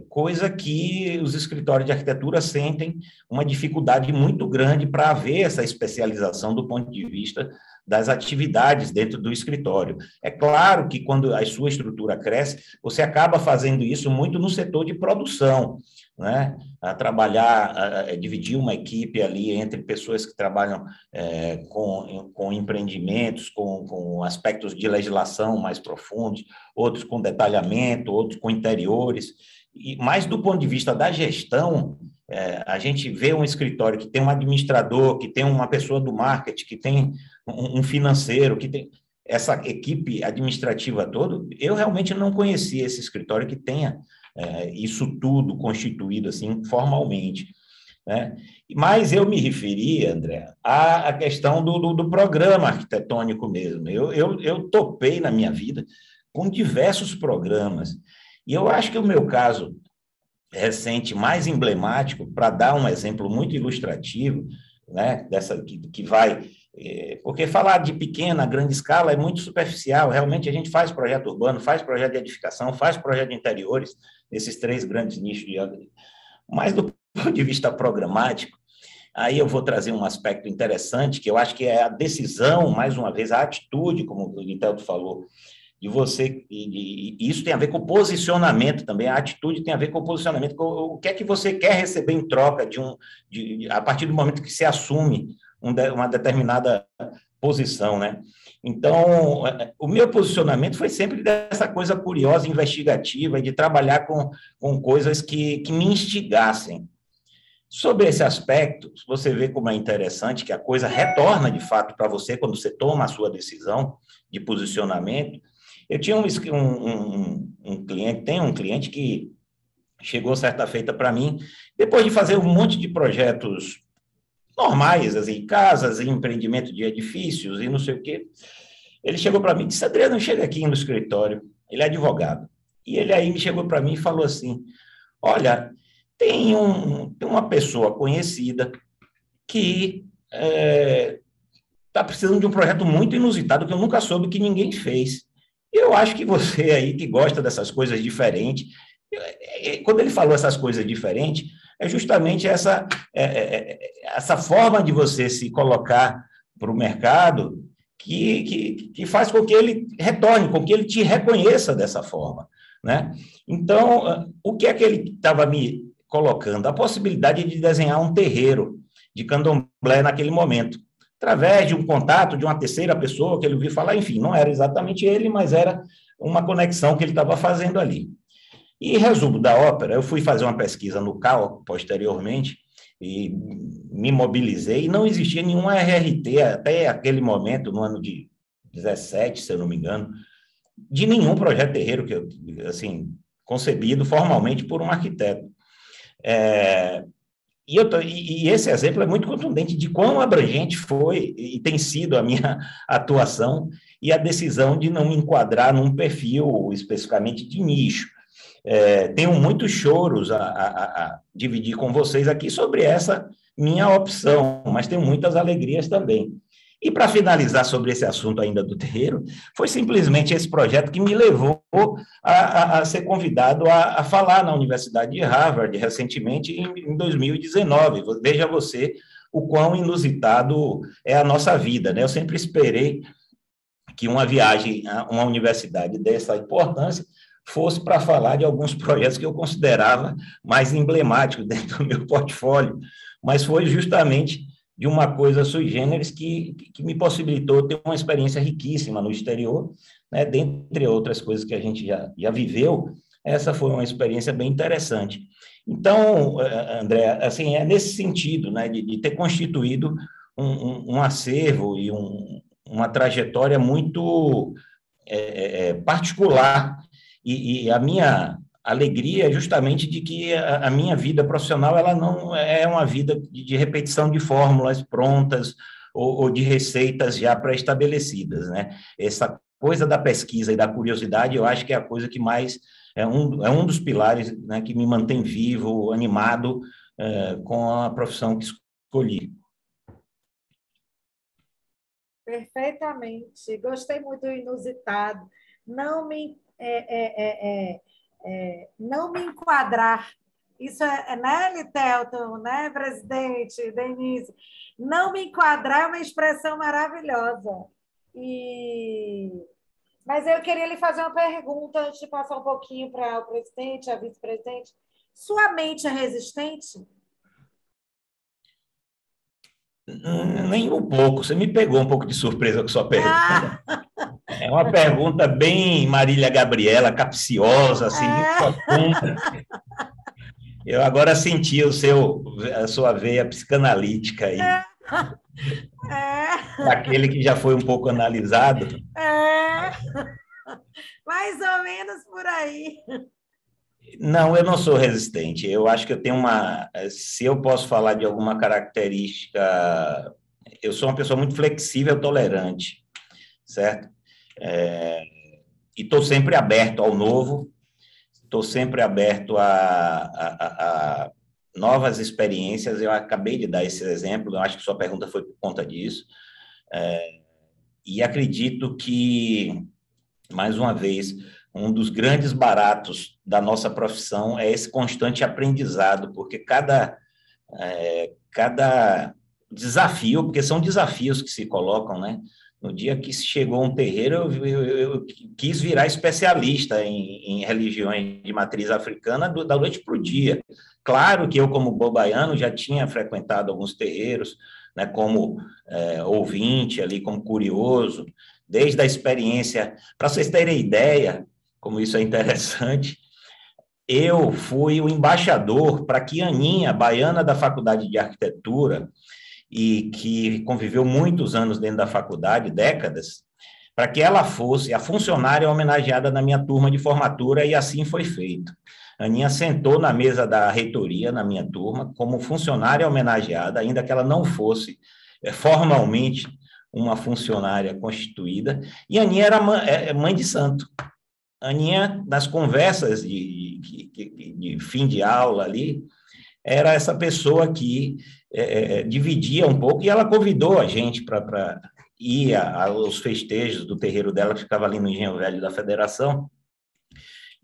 coisa que os escritórios de arquitetura sentem uma dificuldade muito grande para haver essa especialização do ponto de vista das atividades dentro do escritório. É claro que quando a sua estrutura cresce, você acaba fazendo isso muito no setor de produção, né? A trabalhar, dividir uma equipe ali entre pessoas que trabalham com empreendimentos, com aspectos de legislação mais profundos, outros com detalhamento, outros com interiores, mas do ponto de vista da gestão, a gente vê um escritório que tem um administrador, que tem uma pessoa do marketing, que tem um financeiro, que tem essa equipe administrativa toda. Eu realmente não conhecia esse escritório que tenha isso tudo constituído assim formalmente, né? Mas eu me referi, André, à questão do programa arquitetônico mesmo. Eu topei na minha vida com diversos programas, e eu acho que o meu caso recente mais emblemático, para dar um exemplo muito ilustrativo, né, dessa que vai... Porque falar de pequena, grande escala é muito superficial. Realmente, a gente faz projeto urbano, faz projeto de edificação, faz projeto de interiores, nesses três grandes nichos de... Mas, do ponto de vista programático, aí eu vou trazer um aspecto interessante, que eu acho que é a decisão, mais uma vez, a atitude, como o Guitelto falou, de você, e isso tem a ver com posicionamento também, a atitude tem a ver com o posicionamento, com o que é que você quer receber em troca a partir do momento que se assume uma determinada posição, né? Então, o meu posicionamento foi sempre dessa coisa curiosa, investigativa, de trabalhar com coisas que me instigassem. Sobre esse aspecto, você vê como é interessante que a coisa retorna, de fato, para você, quando você toma a sua decisão de posicionamento. Eu tinha um cliente, tem um cliente que chegou certa feita para mim, depois de fazer um monte de projetos normais, assim, casas, empreendimento de edifícios e não sei o quê. Ele chegou para mim e disse, Adriano, chega aqui no escritório. Ele é advogado. E ele aí chegou para mim e falou assim, olha, tem uma pessoa conhecida que está precisando de um projeto muito inusitado que eu nunca soube que ninguém fez. Eu acho que você aí que gosta dessas coisas diferentes, quando ele falou essas coisas diferentes, é justamente essa forma de você se colocar para o mercado que faz com que ele retorne, com que ele te reconheça dessa forma, né? Então, o que é que ele estava me colocando? A possibilidade de desenhar um terreiro de candomblé naquele momento, através de um contato de uma terceira pessoa que ele ouviu falar, enfim, não era exatamente ele, mas era uma conexão que ele estava fazendo ali. E, resumo da ópera, eu fui fazer uma pesquisa no CAU, posteriormente, e me mobilizei, e não existia nenhum RRT até aquele momento, no ano de 17, se eu não me engano, de nenhum projeto terreiro que eu, assim, concebido formalmente por um arquiteto. E esse exemplo é muito contundente de quão abrangente foi e tem sido a minha atuação e a decisão de não me enquadrar num perfil especificamente de nicho. Tenho muitos choros a dividir com vocês aqui sobre essa minha opção, mas tenho muitas alegrias também. E para finalizar sobre esse assunto ainda do terreiro, foi simplesmente esse projeto que me levou a ser convidado a falar na Universidade de Harvard recentemente, em 2019. Veja você o quão inusitado é a nossa vida, né? Eu sempre esperei que uma viagem a uma universidade dessa importância fosse para falar de alguns projetos que eu considerava mais emblemáticos dentro do meu portfólio, mas foi justamente de uma coisa sui generis que me possibilitou ter uma experiência riquíssima no exterior, né? Dentre outras coisas que a gente já viveu, essa foi uma experiência bem interessante. Então, André, assim, é nesse sentido, né, de ter constituído um acervo e uma trajetória muito particular, e a minha alegria é justamente de que a minha vida profissional ela não é uma vida de repetição de fórmulas prontas ou de receitas já pré-estabelecidas, né? Essa coisa da pesquisa e da curiosidade, eu acho que é a coisa que mais é um dos pilares, né, que me mantém vivo, animado com a profissão que escolhi. Perfeitamente. Gostei muito do inusitado. Não me não me enquadrar. Isso né, Litelton, né, presidente, Denise? Não me enquadrar é uma expressão maravilhosa. Mas eu queria lhe fazer uma pergunta antes de passar um pouquinho para o presidente, a vice-presidente. Sua mente é resistente? Nem um pouco. Você me pegou um pouco de surpresa com sua pergunta. É uma pergunta bem Marília Gabriela, capciosa, assim, muito profunda. Eu agora senti a sua veia psicanalítica aí. Aquele que já foi um pouco analisado. Mais ou menos por aí. Não, eu não sou resistente. Eu acho que eu tenho se eu posso falar de alguma característica, eu sou uma pessoa muito flexível, tolerante, certo? E estou sempre aberto ao novo, estou sempre aberto a novas experiências. Eu acabei de dar esse exemplo, eu acho que sua pergunta foi por conta disso. E acredito que, mais uma vez, um dos grandes baratos da nossa profissão é esse constante aprendizado, porque cada desafio, porque são desafios que se colocam, né? No dia que chegou um terreiro, eu quis virar especialista em religiões de matriz africana da noite para o dia. Claro que eu, como bobaiano, já tinha frequentado alguns terreiros, né, como ouvinte, ali, como curioso, desde a experiência. Para vocês terem ideia, como isso é interessante, eu fui o embaixador para que Aninha, baiana da Faculdade de Arquitetura, e que conviveu muitos anos dentro da faculdade, décadas, para que ela fosse a funcionária homenageada na minha turma de formatura, e assim foi feito. A Aninha sentou na mesa da reitoria, na minha turma, como funcionária homenageada, ainda que ela não fosse formalmente uma funcionária constituída, e a Aninha era mãe de santo. A Aninha, nas conversas de fim de aula ali, era essa pessoa que dividia um pouco, e ela convidou a gente para ir aos festejos do terreiro dela, que ficava ali no Engenho Velho da Federação,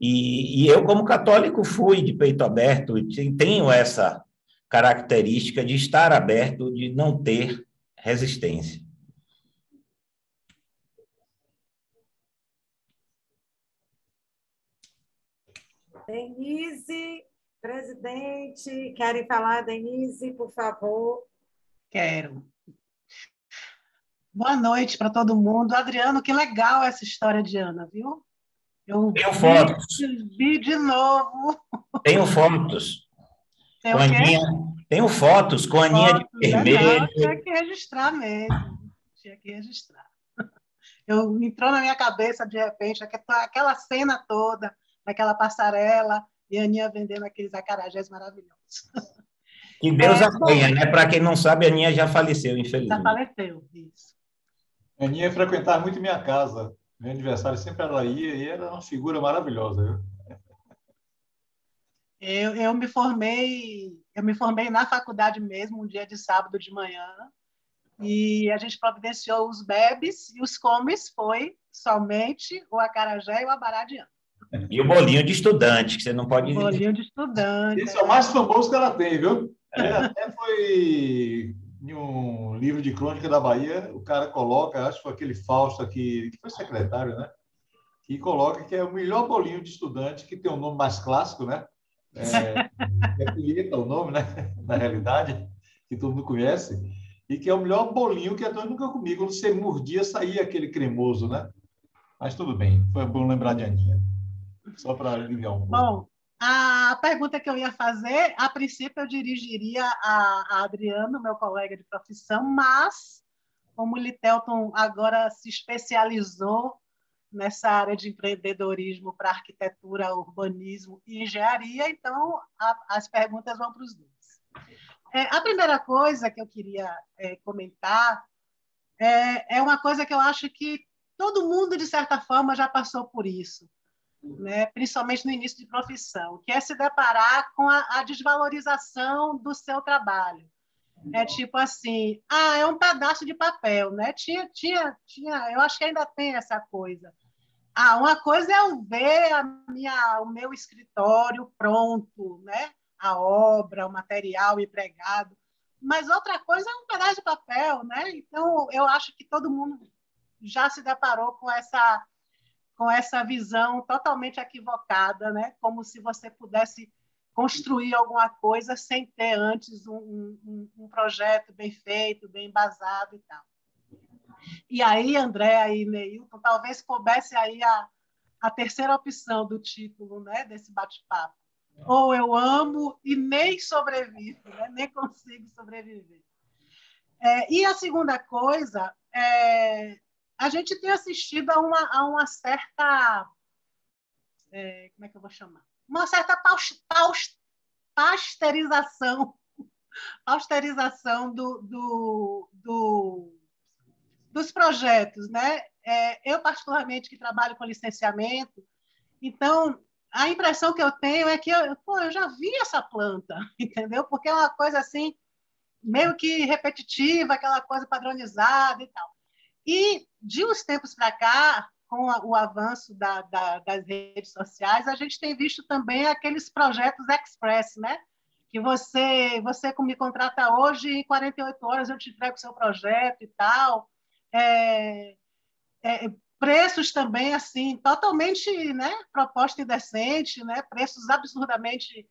e eu, como católico, fui de peito aberto, e tenho essa característica de estar aberto, de não ter resistência. Denise, presidente, querem falar, Denise, por favor? Quero. Boa noite para todo mundo. Adriano, que legal essa história de Ana, viu? Eu Tenho fotos. vi de novo. Tenho fotos. Tem Com o a quê? Aninha, tenho fotos com a Aninha de Fotos, né? vermelho. Não, tinha que registrar mesmo. Tinha que registrar. Entrou na minha cabeça, de repente, aquela cena toda, aquela passarela, e a Aninha vendendo aqueles acarajés maravilhosos. Que Deus a Bom, tenha, né? Para quem não sabe, a Aninha já faleceu, já infelizmente. faleceu, isso. A Aninha frequentava muito minha casa. Meu aniversário sempre ela ia e era uma figura maravilhosa, viu? Eu me formei na faculdade mesmo, um dia de sábado de manhã, e a gente providenciou os bebes e os comes foi somente o acarajé e o abará de Ana. E o bolinho de estudante, que você não pode... O bolinho de estudante. Esse é o mais famoso que ela tem, viu? Até foi em um livro de crônica da Bahia, o cara coloca, acho que foi aquele Fausto aqui, que foi secretário, né? Que coloca que é o melhor bolinho de estudante, que tem um nome mais clássico, né? É Pilheta o nome, né? Na realidade, que todo mundo conhece, e que é o melhor bolinho que eu nunca comi. Quando você mordia, saía aquele cremoso, né? Mas tudo bem, foi bom lembrar de Aninha. Só para aliviar um pouco. Bom, a pergunta que eu ia fazer, a princípio eu dirigiria a Adriano, meu colega de profissão, mas como o Littleton agora se especializou nessa área de empreendedorismo para arquitetura, urbanismo e engenharia, então as perguntas vão para os dois. A primeira coisa que eu queria comentar é uma coisa que eu acho que todo mundo, de certa forma, já passou por isso, né? Principalmente no início de profissão, que é se deparar com a desvalorização do seu trabalho. É tipo assim, é um pedaço de papel, né? Tinha, eu acho que ainda tem essa coisa. Uma coisa é eu ver o meu escritório pronto, né? A obra, o material empregado, mas outra coisa é um pedaço de papel, né? Então, eu acho que todo mundo já se deparou com essa visão totalmente equivocada, né? Como se você pudesse construir alguma coisa sem ter antes um projeto bem feito, bem embasado e tal. E aí, André e Neilton, talvez coubesse aí a terceira opção do título, né, desse bate-papo. Ou eu amo e nem sobrevivo, né? Nem consigo sobreviver. E a segunda coisa, a gente tem assistido a uma certa... como é que eu vou chamar? Uma certa pasteurização dos projetos, né? Eu, particularmente, que trabalho com licenciamento, então, a impressão que eu tenho é que eu já vi essa planta, entendeu? Porque é uma coisa assim, meio que repetitiva, aquela coisa padronizada e tal. E, de uns tempos para cá, com o avanço das redes sociais, a gente tem visto também aqueles projetos express, né? Que você me contrata hoje, em 48 horas eu te entrego o seu projeto e tal. Preços também, assim, totalmente, né? Proposta indecente, né? Preços absurdamente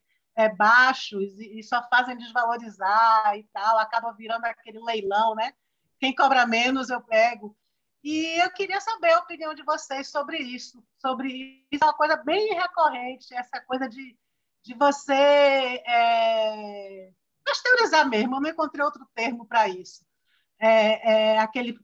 baixos e só fazem desvalorizar e tal, acaba virando aquele leilão, né? Quem cobra menos, eu pego. E eu queria saber a opinião de vocês sobre isso. Sobre isso, é uma coisa bem recorrente, essa coisa de você pasteurizar mesmo. Eu não encontrei outro termo para isso.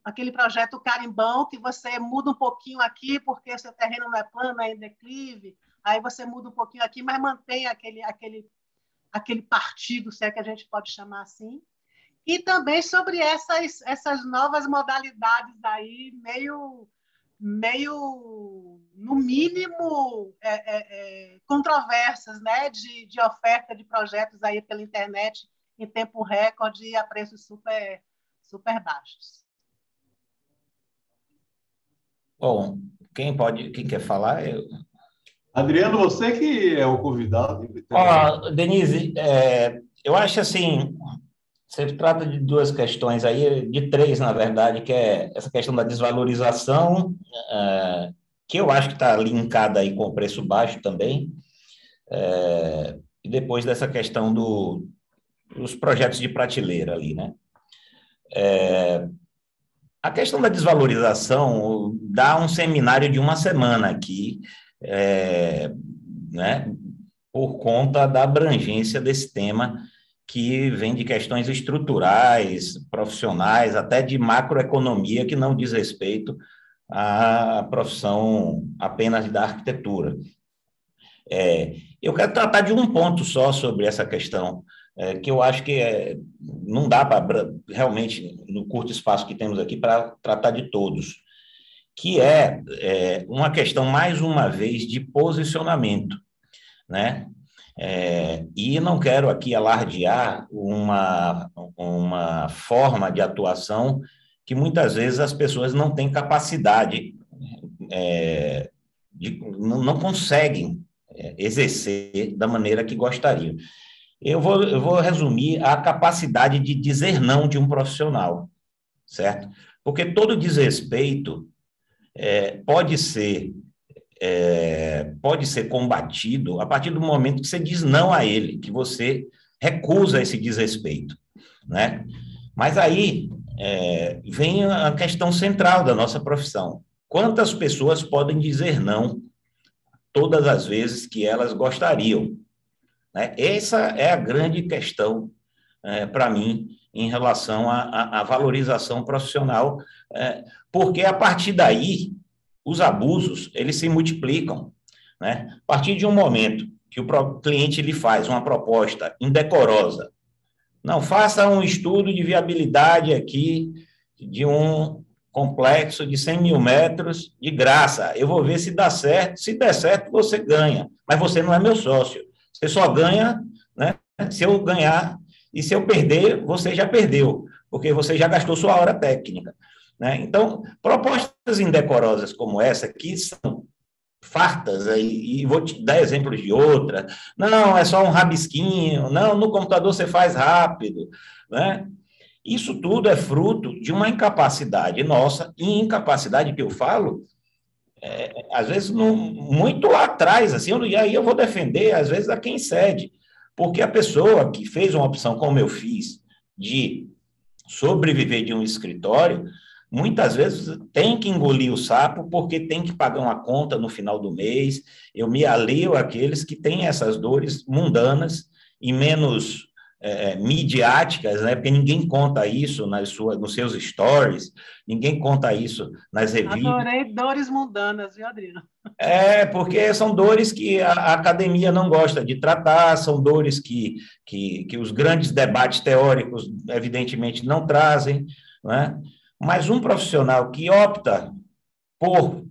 Aquele projeto carimbão que você muda um pouquinho aqui porque o seu terreno não é plano, é em declive, aí você muda um pouquinho aqui, mas mantém aquele partido, se é que a gente pode chamar assim. E também sobre essas novas modalidades aí, meio no mínimo, controversas, né? de oferta de projetos aí pela internet em tempo recorde e a preços super baixos. Bom, quem quer falar? Adriano, você que é o convidado. Denise, eu acho assim, você trata de duas questões aí, de três, na verdade, que é essa questão da desvalorização, que eu acho que está linkada aí com o preço baixo também, e depois dessa questão dos projetos de prateleira ali, né? A questão da desvalorização dá um seminário de uma semana aqui, né, por conta da abrangência desse tema, que vem de questões estruturais, profissionais, até de macroeconomia, que não diz respeito à profissão apenas da arquitetura. Eu quero tratar de um ponto só sobre essa questão, que eu acho que não dá para, realmente, no curto espaço que temos aqui, para tratar de todos, que é uma questão, mais uma vez, de posicionamento, né? E não quero aqui alardear uma forma de atuação que, muitas vezes, as pessoas não têm capacidade, não conseguem exercer da maneira que gostariam. Eu vou resumir a capacidade de dizer não de um profissional, certo? Porque todo desrespeito pode ser combatido a partir do momento que você diz não a ele, que você recusa esse desrespeito, né? Mas aí vem a questão central da nossa profissão. Quantas pessoas podem dizer não todas as vezes que elas gostariam, né? Essa é a grande questão, para mim, em relação à valorização profissional, porque a partir daí os abusos eles se multiplicam, né? A partir de um momento que o cliente lhe faz uma proposta indecorosa, não, faça um estudo de viabilidade aqui de um complexo de 100 mil metros de graça, eu vou ver se dá certo, se der certo você ganha, mas você não é meu sócio, você só ganha, né, se eu ganhar, e se eu perder, você já perdeu, porque você já gastou sua hora técnica, né? Então, propostas indecorosas como essa aqui são fartas, e vou te dar exemplos de outra, não, é só um rabisquinho, não, no computador você faz rápido, né? Isso tudo é fruto de uma incapacidade nossa, e incapacidade que eu falo, às vezes, muito lá atrás, assim, e aí eu vou defender, às vezes, a quem cede, porque a pessoa que fez uma opção, como eu fiz, de sobreviver de um escritório, muitas vezes tem que engolir o sapo, porque tem que pagar uma conta no final do mês. Eu me alio àqueles que têm essas dores mundanas e menos midiáticas, né? Porque ninguém conta isso nos seus stories, ninguém conta isso nas revistas. Adorei dores mundanas, viu, Adriano? Porque são dores que a academia não gosta de tratar, são dores que os grandes debates teóricos, evidentemente, não trazem, né? Mas um profissional que opta por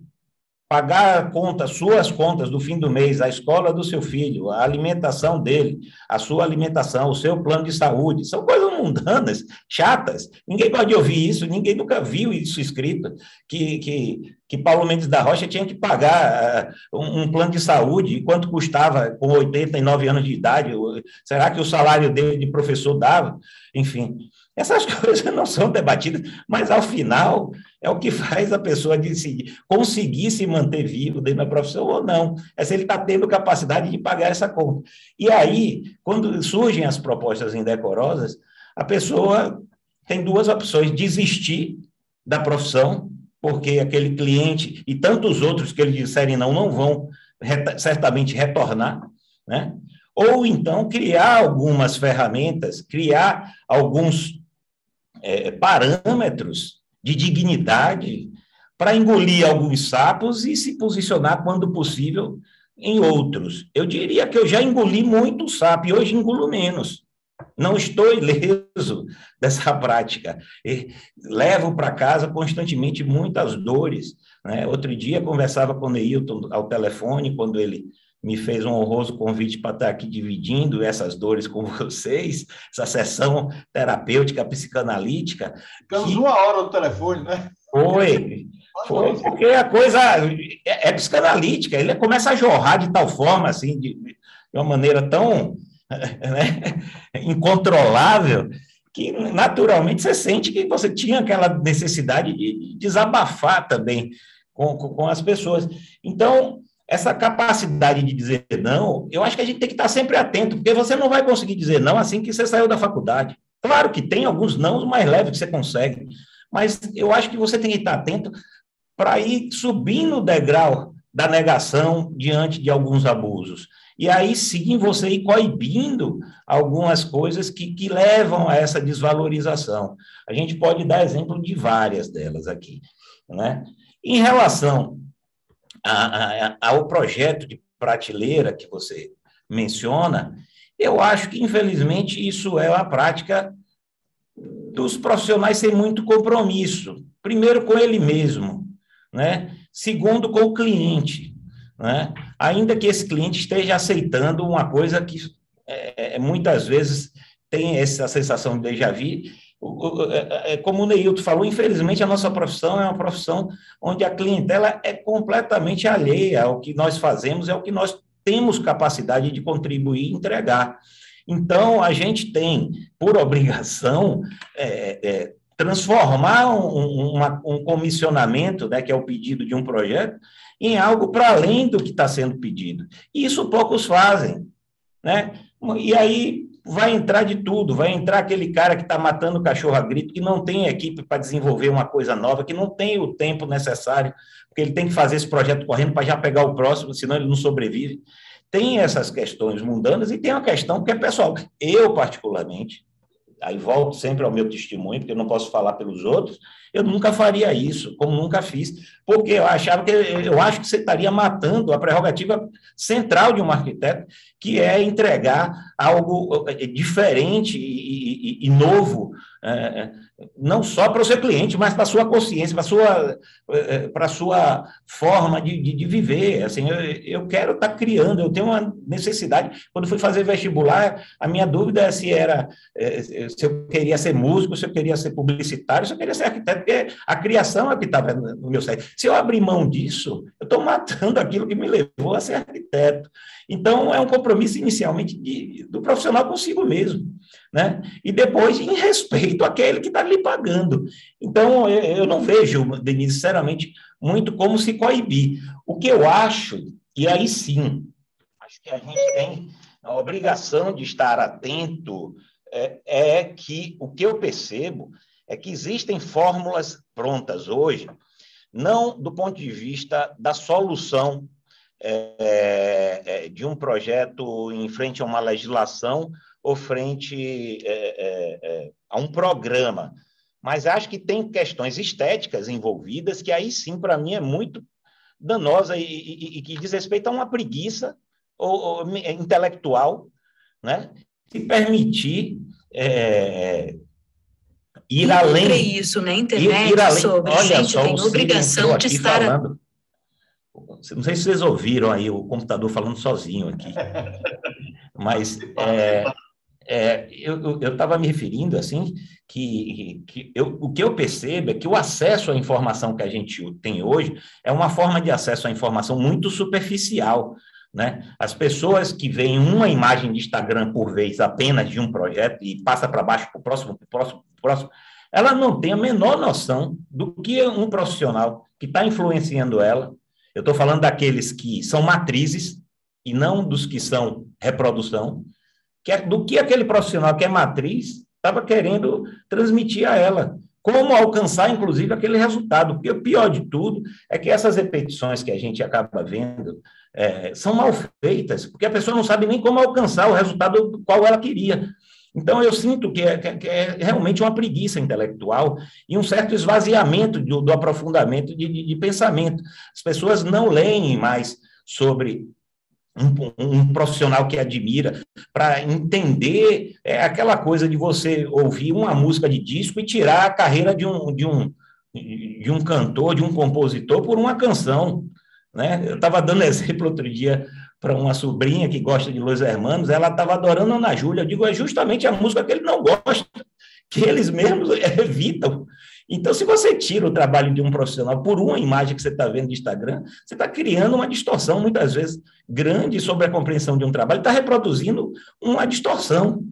pagar suas contas do fim do mês, a escola do seu filho, a alimentação dele, a sua alimentação, o seu plano de saúde, são coisas mundanas, chatas. Ninguém pode ouvir isso, ninguém nunca viu isso escrito, que Paulo Mendes da Rocha tinha que pagar um plano de saúde, e quanto custava com 89 anos de idade, será que o salário dele de professor dava? Enfim, essas coisas não são debatidas, mas, ao final, é o que faz a pessoa decidir, conseguir se manter vivo dentro da profissão ou não. É se ele está tendo capacidade de pagar essa conta. E aí, quando surgem as propostas indecorosas, a pessoa tem duas opções: desistir da profissão, porque aquele cliente e tantos outros que eles disserem não vão certamente retornar, né? Ou então criar algumas ferramentas, criar alguns parâmetros de dignidade para engolir alguns sapos e se posicionar, quando possível, em outros. Eu diria que eu já engoli muito sapo e hoje engulo menos. Não estou ileso dessa prática. Levo para casa constantemente muitas dores, né? Outro dia conversava com o Neilton ao telefone, quando ele me fez um honroso convite para estar aqui dividindo essas dores com vocês, essa sessão terapêutica, psicanalítica. Ficamos uma hora no telefone, né? Foi, porque a coisa é psicanalítica, ele começa a jorrar de tal forma, assim, de uma maneira tão, né, incontrolável, que naturalmente você sente que você tinha aquela necessidade de desabafar também com as pessoas. Então, essa capacidade de dizer não, eu acho que a gente tem que estar sempre atento, porque você não vai conseguir dizer não assim que você saiu da faculdade. Claro que tem alguns nãos mais leves que você consegue, mas eu acho que você tem que estar atento para ir subindo o degrau da negação diante de alguns abusos. E aí sim você ir coibindo algumas coisas que levam a essa desvalorização. A gente pode dar exemplo de várias delas aqui, né? Em relação ao projeto de prateleira que você menciona, eu acho que, infelizmente, isso é uma prática dos profissionais sem muito compromisso. Primeiro, com ele mesmo, né? Segundo, com o cliente, né? Ainda que esse cliente esteja aceitando uma coisa que muitas vezes tem essa sensação de déjà vu. Como o Neilton falou, infelizmente a nossa profissão é uma profissão onde a clientela é completamente alheia ao que nós fazemos, é o que nós temos capacidade de contribuir e entregar. Então, a gente tem, por obrigação, transformar um comissionamento, né, que é o pedido de um projeto, em algo para além do que está sendo pedido. E isso poucos fazem, né? E aí vai entrar de tudo, vai entrar aquele cara que está matando o cachorro a grito, que não tem equipe para desenvolver uma coisa nova, que não tem o tempo necessário, porque ele tem que fazer esse projeto correndo para já pegar o próximo, senão ele não sobrevive. Tem essas questões mundanas e tem uma questão que é pessoal. Eu, particularmente, aí volto sempre ao meu testemunho, porque eu não posso falar pelos outros, eu nunca faria isso, como nunca fiz, porque eu acho que você estaria matando a prerrogativa central de um arquiteto, que é entregar algo diferente e novo, não só para o seu cliente, mas para a sua consciência, para a sua forma de viver. Assim, eu quero estar criando, eu tenho uma necessidade. Quando fui fazer vestibular, a minha dúvida é se eu queria ser músico, se eu queria ser publicitário, se eu queria ser arquiteto, porque a criação é o que estava no meu cérebro. Se eu abrir mão disso, eu estou matando aquilo que me levou a ser arquiteto. Então, é um compromisso inicialmente do profissional consigo mesmo, né? E depois em respeito àquele que está lhe pagando. Então, eu não vejo, Denise, sinceramente, muito como se coibir. O que eu acho, e aí sim, acho que a gente tem a obrigação de estar atento, que o que eu percebo é que existem fórmulas prontas hoje, não do ponto de vista da solução de um projeto em frente a uma legislação ou frente a um programa, mas acho que tem questões estéticas envolvidas que aí sim, para mim, é muito danosa e que diz respeito a uma preguiça intelectual, né? Se permitir ir além. Eu isso na internet sobre olha gente só, tem obrigação de estar falando. Não sei se vocês ouviram aí o computador falando sozinho aqui, mas eu estava me referindo assim o que eu percebo é que o acesso à informação que a gente tem hoje é uma forma de acesso à informação muito superficial, né? As pessoas que veem uma imagem de Instagram por vez apenas de um projeto e passa para baixo para o próximo, ela não tem a menor noção do que um profissional que está influenciando ela. Eu estou falando daqueles que são matrizes e não dos que são reprodução, do que aquele profissional que é matriz estava querendo transmitir a ela. Como alcançar, inclusive, aquele resultado. Porque o pior de tudo é que essas repetições que a gente acaba vendo são mal feitas, porque a pessoa não sabe nem como alcançar o resultado do qual ela queria. Então, eu sinto que é realmente uma preguiça intelectual e um certo esvaziamento do aprofundamento de pensamento. As pessoas não leem mais sobre um profissional que admira, para entender aquela coisa de você ouvir uma música de disco e tirar a carreira de um cantor, de um compositor, por uma canção, né? Eu estava dando exemplo outro dia para uma sobrinha que gosta de Los Hermanos, ela estava adorando Ana Júlia. Eu digo, é justamente a música que ele não gosta, que eles mesmos evitam. Então, se você tira o trabalho de um profissional por uma imagem que você está vendo de Instagram, você está criando uma distorção, muitas vezes, grande sobre a compreensão de um trabalho, está reproduzindo uma distorção.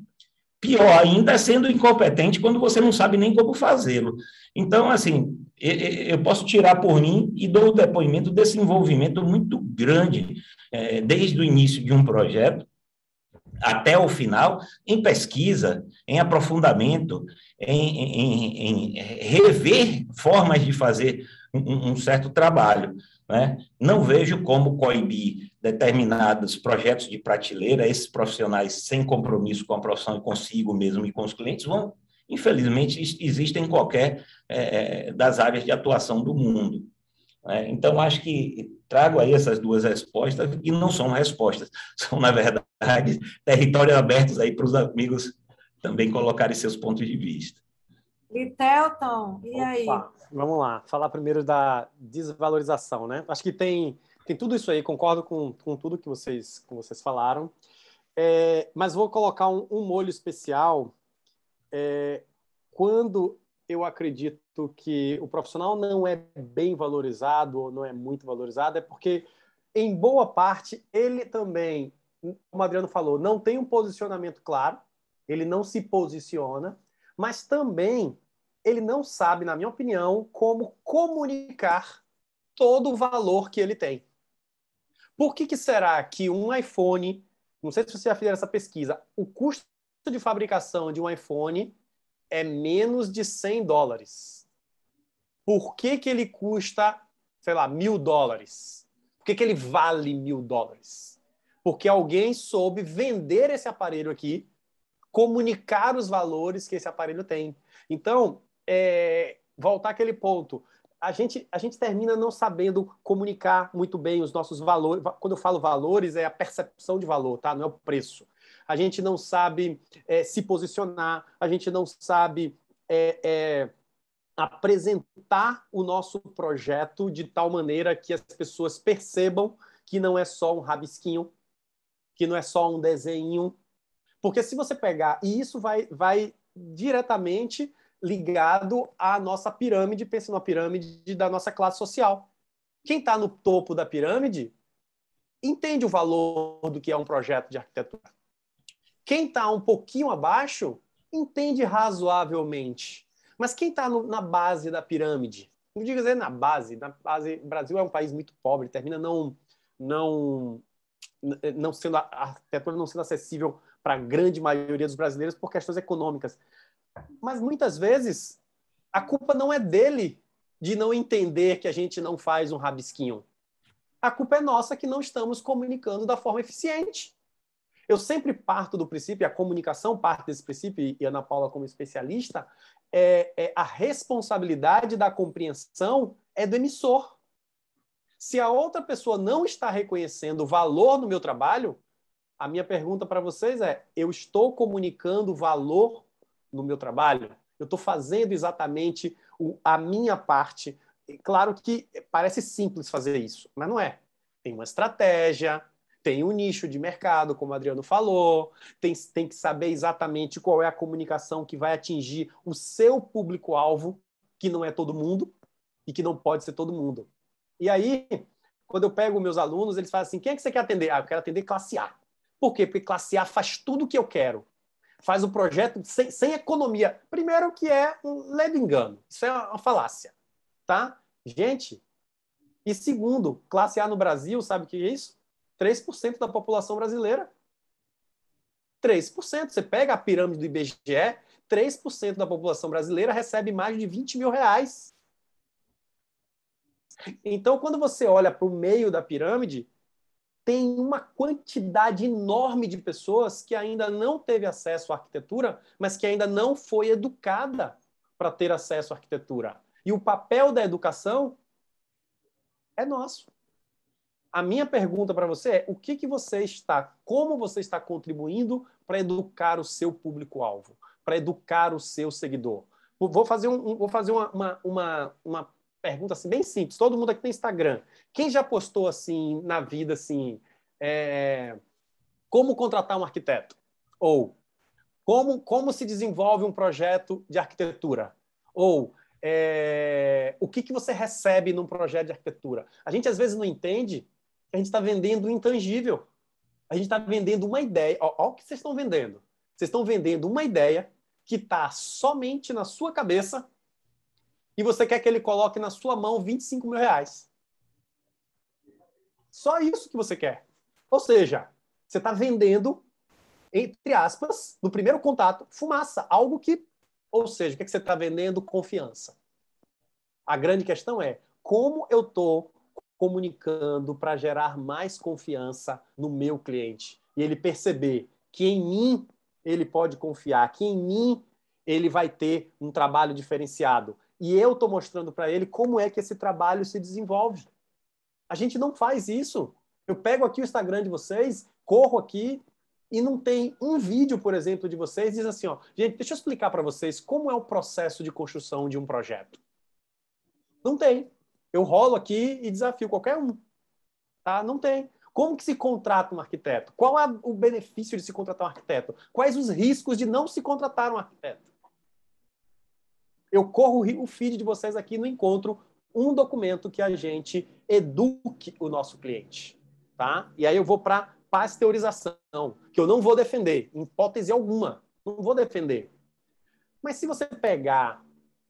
pior ainda, sendo incompetente quando você não sabe nem como fazê-lo. Então, assim, eu posso tirar por mim e dou o depoimento desse envolvimento muito grande, desde o início de um projeto até o final, em pesquisa, em aprofundamento, em rever formas de fazer um certo trabalho, né? Não vejo como coibir determinados projetos de prateleira, esses profissionais sem compromisso com a profissão e consigo mesmo e com os clientes vão, infelizmente, existem em qualquer das áreas de atuação do mundo. Então, acho que trago aí essas duas respostas, e não são respostas, são, na verdade, territórios abertos aí para os amigos também colocarem seus pontos de vista. Litelton, e aí? Vamos lá, falar primeiro da desvalorização, né? Acho que tem tudo isso aí, concordo com tudo que vocês falaram, mas vou colocar um molho especial quando eu acredito que o profissional não é bem valorizado ou não é muito valorizado, é porque, em boa parte, ele também, como o Adriano falou, não tem um posicionamento claro, ele não se posiciona, mas também ele não sabe, na minha opinião, como comunicar todo o valor que ele tem. Por que será que um iPhone, não sei se você já fez essa pesquisa, o custo de fabricação de um iPhone é menos de $100. Por que ele custa, sei lá, $1.000? Por que ele vale $1.000? Porque alguém soube vender esse aparelho aqui, comunicar os valores que esse aparelho tem. Então, voltar àquele ponto, a gente termina não sabendo comunicar muito bem os nossos valores. Quando eu falo valores, é a percepção de valor, tá? Não é o preço. A gente não sabe se posicionar, a gente não sabe apresentar o nosso projeto de tal maneira que as pessoas percebam que não é só um rabisquinho, que não é só um desenho. Porque se você pegar... E isso vai diretamente ligado à nossa pirâmide, pensa numa pirâmide da nossa classe social. Quem está no topo da pirâmide entende o valor do que é um projeto de arquitetura. Quem está um pouquinho abaixo entende razoavelmente. Mas quem está na base da pirâmide, não digo dizer na base, o Brasil é um país muito pobre, termina não sendo a arquitetura não sendo acessível para a grande maioria dos brasileiros por questões econômicas. Mas muitas vezes a culpa não é dele de não entender que a gente não faz um rabisquinho. A culpa é nossa que não estamos comunicando da forma eficiente. Eu sempre parto do princípio, e a comunicação parte desse princípio, e a Ana Paula como especialista, a responsabilidade da compreensão é do emissor. Se a outra pessoa não está reconhecendo o valor do meu trabalho, a minha pergunta para vocês é, eu estou comunicando valor no meu trabalho? Eu estou fazendo exatamente a minha parte? Claro que parece simples fazer isso, mas não é. Tem uma estratégia, tem um nicho de mercado, como o Adriano falou, tem que saber exatamente qual é a comunicação que vai atingir o seu público-alvo, que não é todo mundo e que não pode ser todo mundo. E aí, quando eu pego meus alunos, eles falam assim, quem é que você quer atender? Eu quero atender classe A. Por quê? Porque classe A faz tudo o que eu quero. Faz o projeto sem economia. Primeiro que é um leve engano. Isso é uma falácia. Tá? Gente, e segundo, classe A no Brasil, sabe o que é isso? 3% da população brasileira. 3%. Você pega a pirâmide do IBGE, 3% da população brasileira recebe mais de R$20 mil. Então, quando você olha para o meio da pirâmide, tem uma quantidade enorme de pessoas que ainda não teve acesso à arquitetura, mas que ainda não foi educada para ter acesso à arquitetura. E o papel da educação é nosso. A minha pergunta para você é, como você está contribuindo para educar o seu público-alvo, para educar o seu seguidor? Vou fazer uma pergunta assim, bem simples. Todo mundo aqui tem Instagram. Quem já postou assim na vida assim, como contratar um arquiteto? Ou como se desenvolve um projeto de arquitetura? Ou o que você recebe num projeto de arquitetura? A gente às vezes não entende que a gente está vendendo o intangível. A gente está vendendo uma ideia. Olha o que vocês estão vendendo. Vocês Vocês estão vendendo uma ideia que está somente na sua cabeça e você quer que ele coloque na sua mão 25 mil reais. Só isso que você quer. Ou seja, você está vendendo, entre aspas, no primeiro contato, fumaça. Algo que... Ou seja, o que você está vendendo? Confiança. A grande questão é como eu estou comunicando para gerar mais confiança no meu cliente. E ele perceber que em mim ele pode confiar, que em mim ele vai ter um trabalho diferenciado. E eu estou mostrando para ele como é que esse trabalho se desenvolve. A gente não faz isso. Eu pego aqui o Instagram de vocês, corro aqui e não tem um vídeo, por exemplo, de vocês, diz assim, ó, gente, deixa eu explicar para vocês como é o processo de construção de um projeto. Não tem. Eu rolo aqui e desafio qualquer um. Tá? Não tem. Como que se contrata um arquiteto? Qual é o benefício de se contratar um arquiteto? Quais os riscos de não se contratar um arquiteto? Eu corro o feed de vocês aqui e não encontro um documento que a gente eduque o nosso cliente. Tá? E aí eu vou para pasteurização, que eu não vou defender, em hipótese alguma. Não vou defender. Mas se você pegar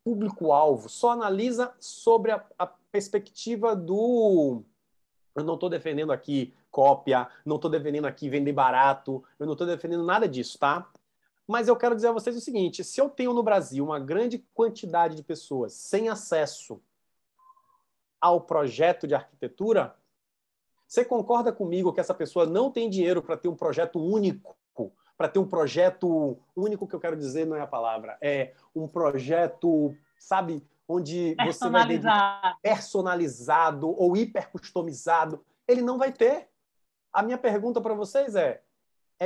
público-alvo, só analisa sobre a perspectiva do... Eu não estou defendendo aqui cópia, não estou defendendo aqui vender barato, eu não estou defendendo nada disso, tá? Mas eu quero dizer a vocês o seguinte, se eu tenho no Brasil uma grande quantidade de pessoas sem acesso ao projeto de arquitetura, você concorda comigo que essa pessoa não tem dinheiro para ter um projeto único? Para ter um projeto único, que eu quero dizer não é a palavra, é um projeto, sabe, onde você vai dedicar personalizado ou hiper customizado, ele não vai ter. A minha pergunta para vocês é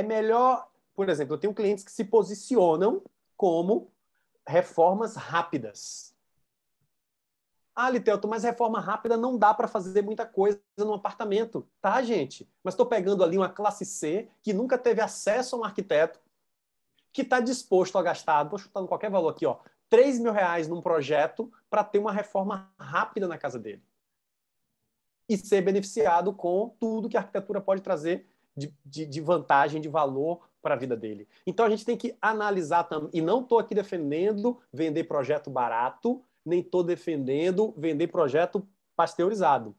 melhor, por exemplo, eu tenho clientes que se posicionam como reformas rápidas. Ah, Litelto, mas reforma rápida não dá para fazer muita coisa num apartamento. Tá, gente? Mas estou pegando ali uma classe C que nunca teve acesso a um arquiteto, que está disposto a gastar, estou chutando qualquer valor aqui, ó, 3 mil reais num projeto para ter uma reforma rápida na casa dele. E ser beneficiado com tudo que a arquitetura pode trazer de vantagem, de valor para a vida dele. Então a gente tem que analisar também, e não estou aqui defendendo vender projeto barato, nem estou defendendo vender projeto pasteurizado.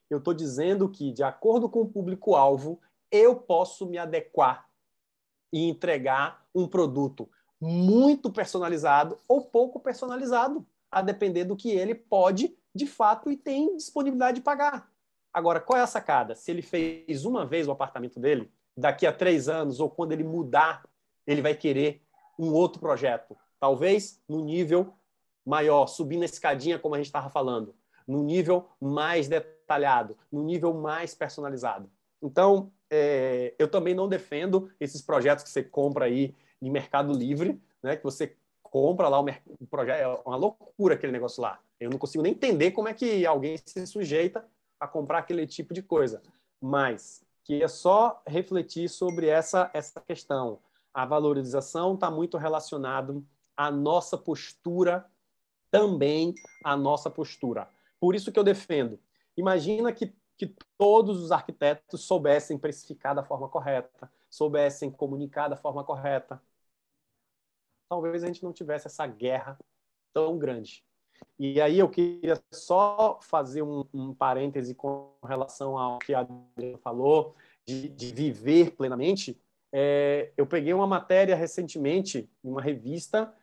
Eu estou dizendo que, de acordo com o público-alvo, eu posso me adequar e entregar um produto muito personalizado ou pouco personalizado, a depender do que ele pode, de fato, e tem disponibilidade de pagar. Agora, qual é a sacada? Se ele fez uma vez o apartamento dele, daqui a 3 anos, ou quando ele mudar, ele vai querer um outro projeto. Talvez no nível maior, subindo a escadinha, como a gente estava falando, no nível mais detalhado, no nível mais personalizado. Então, eu também não defendo esses projetos que você compra aí em Mercado Livre, né, que você compra lá o projeto, é uma loucura aquele negócio lá. Eu não consigo nem entender como é que alguém se sujeita a comprar aquele tipo de coisa. Mas que é só refletir sobre essa questão. A valorização está muito relacionado à nossa postura, também à nossa postura. Por isso que eu defendo. Imagina que todos os arquitetos soubessem precificar da forma correta, soubessem comunicar da forma correta. Talvez a gente não tivesse essa guerra tão grande. E aí eu queria só fazer um parêntese com relação ao que a Adriana falou, de viver plenamente. Eu peguei uma matéria recentemente em uma revista,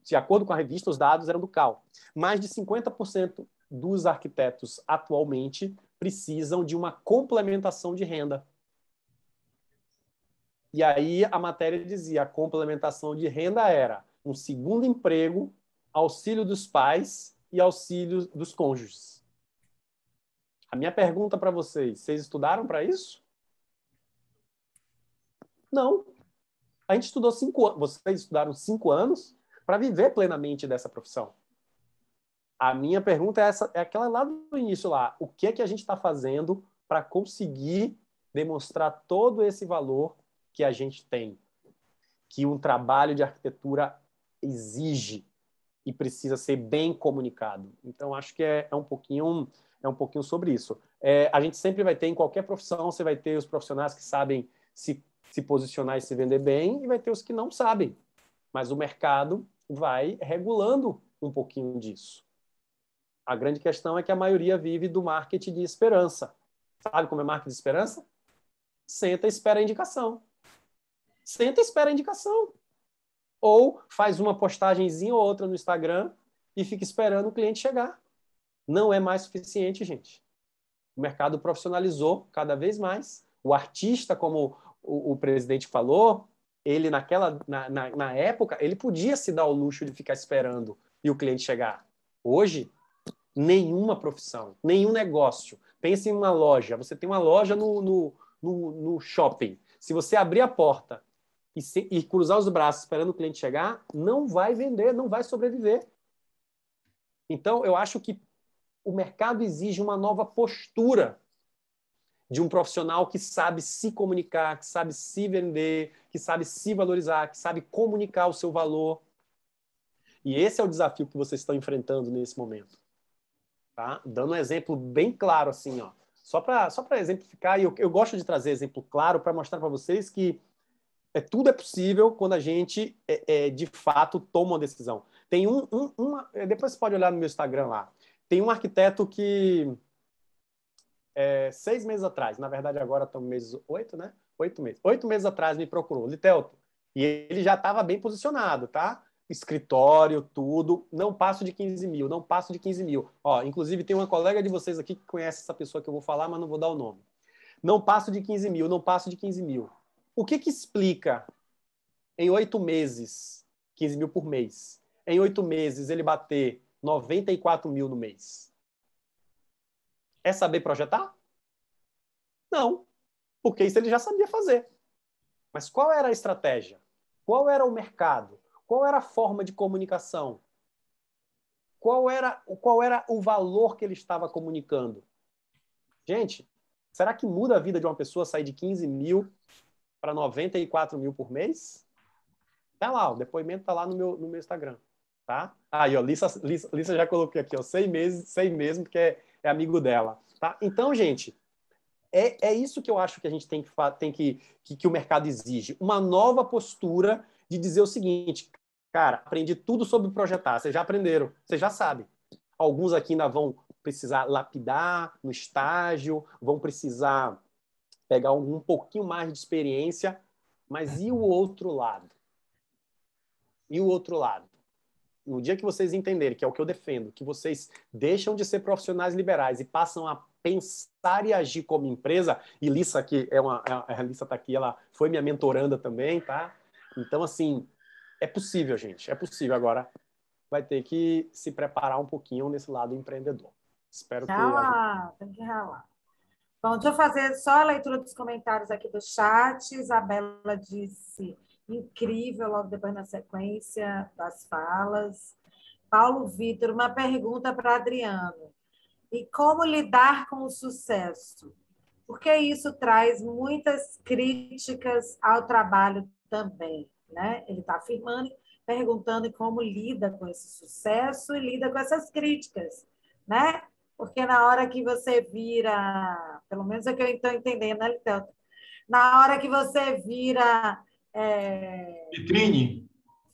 de acordo com a revista, os dados eram do CAL. Mais de 50% dos arquitetos atualmente precisam de uma complementação de renda. E aí a matéria dizia, a complementação de renda era um segundo emprego, auxílio dos pais e auxílio dos cônjuges. A minha pergunta para vocês estudaram para isso? Não. A gente estudou 5 anos, vocês estudaram 5 anos para viver plenamente dessa profissão. A minha pergunta é aquela lá do início lá. O que é que a gente está fazendo para conseguir demonstrar todo esse valor que a gente tem? Que um trabalho de arquitetura exige e precisa ser bem comunicado. Então, acho que é um pouquinho sobre isso. A gente sempre vai ter, em qualquer profissão, você vai ter os profissionais que sabem se se posicionar e se vender bem, e vai ter os que não sabem. Mas o mercado vai regulando um pouquinho disso. A grande questão é que a maioria vive do marketing de esperança. Sabe como é marketing de esperança? Senta e espera a indicação. Senta e espera a indicação. Ou faz uma postagenzinha ou outra no Instagram e fica esperando o cliente chegar. Não é mais suficiente, gente. O mercado profissionalizou cada vez mais. O artista, como o presidente falou, ele na época, ele podia se dar o luxo de ficar esperando e o cliente chegar. Hoje, nenhuma profissão, nenhum negócio. Pense em uma loja. Você tem uma loja no shopping. Se você abrir a porta e cruzar os braços esperando o cliente chegar, não vai vender, não vai sobreviver. Então, eu acho que o mercado exige uma nova postura de um profissional que sabe se comunicar, que sabe se vender, que sabe se valorizar, que sabe comunicar o seu valor. E esse é o desafio que vocês estão enfrentando nesse momento. Tá? Dando um exemplo bem claro, assim, ó. Só para exemplificar, e eu gosto de trazer exemplo claro para mostrar para vocês que tudo é possível quando a gente, de fato, toma uma decisão. Tem depois você pode olhar no meu Instagram lá. Tem um arquiteto que, 6 meses atrás, na verdade agora estamos no mês 8, né? 8 meses. 8 meses atrás me procurou, Litelton. E ele já estava bem posicionado, tá? Escritório, tudo, não passo de 15 mil, não passo de 15 mil. Ó, inclusive tem uma colega de vocês aqui que conhece essa pessoa que eu vou falar, mas não vou dar o nome. Não passo de 15 mil, não passo de 15 mil. O que explica em 8 meses, 15 mil por mês, em 8 meses ele bater 94 mil no mês? É saber projetar? Não, porque isso ele já sabia fazer. Mas qual era a estratégia? Qual era o mercado? Qual era a forma de comunicação? Qual era o valor que ele estava comunicando? Gente, será que muda a vida de uma pessoa sair de 15 mil para 94 mil por mês? Tá lá, o depoimento tá lá no meu Instagram. Tá? Aí, ó, Lissa já coloquei aqui, ó, 6 meses, porque é amigo dela. Tá? Então, gente, é isso que eu acho que a gente que o mercado exige. Uma nova postura de dizer o seguinte: cara, aprendi tudo sobre projetar. Vocês já aprenderam, vocês já sabem. Alguns aqui ainda vão precisar lapidar no estágio, vão precisar pegar um pouquinho mais de experiência, mas e o outro lado? E o outro lado? No dia que vocês entenderem, que é o que eu defendo, que vocês deixam de ser profissionais liberais e passam a pensar e agir como empresa, e Lissa aqui, a Lissa está aqui, ela foi minha mentoranda também, tá? Então, assim, é possível, gente, é possível. Agora vai ter que se preparar um pouquinho nesse lado empreendedor. Espero que... Tem que ralar. Bom, deixa eu fazer só a leitura dos comentários aqui do chat. Isabela disse: incrível, logo depois na sequência das falas. Paulo Vitor, uma pergunta para Adriano. E como lidar com o sucesso? Porque isso traz muitas críticas ao trabalho também, né? Ele está afirmando, perguntando como lida com esse sucesso e lida com essas críticas, né? Porque na hora que você vira, pelo menos é que eu estou entendendo, né, Litelton? Na hora que você vira...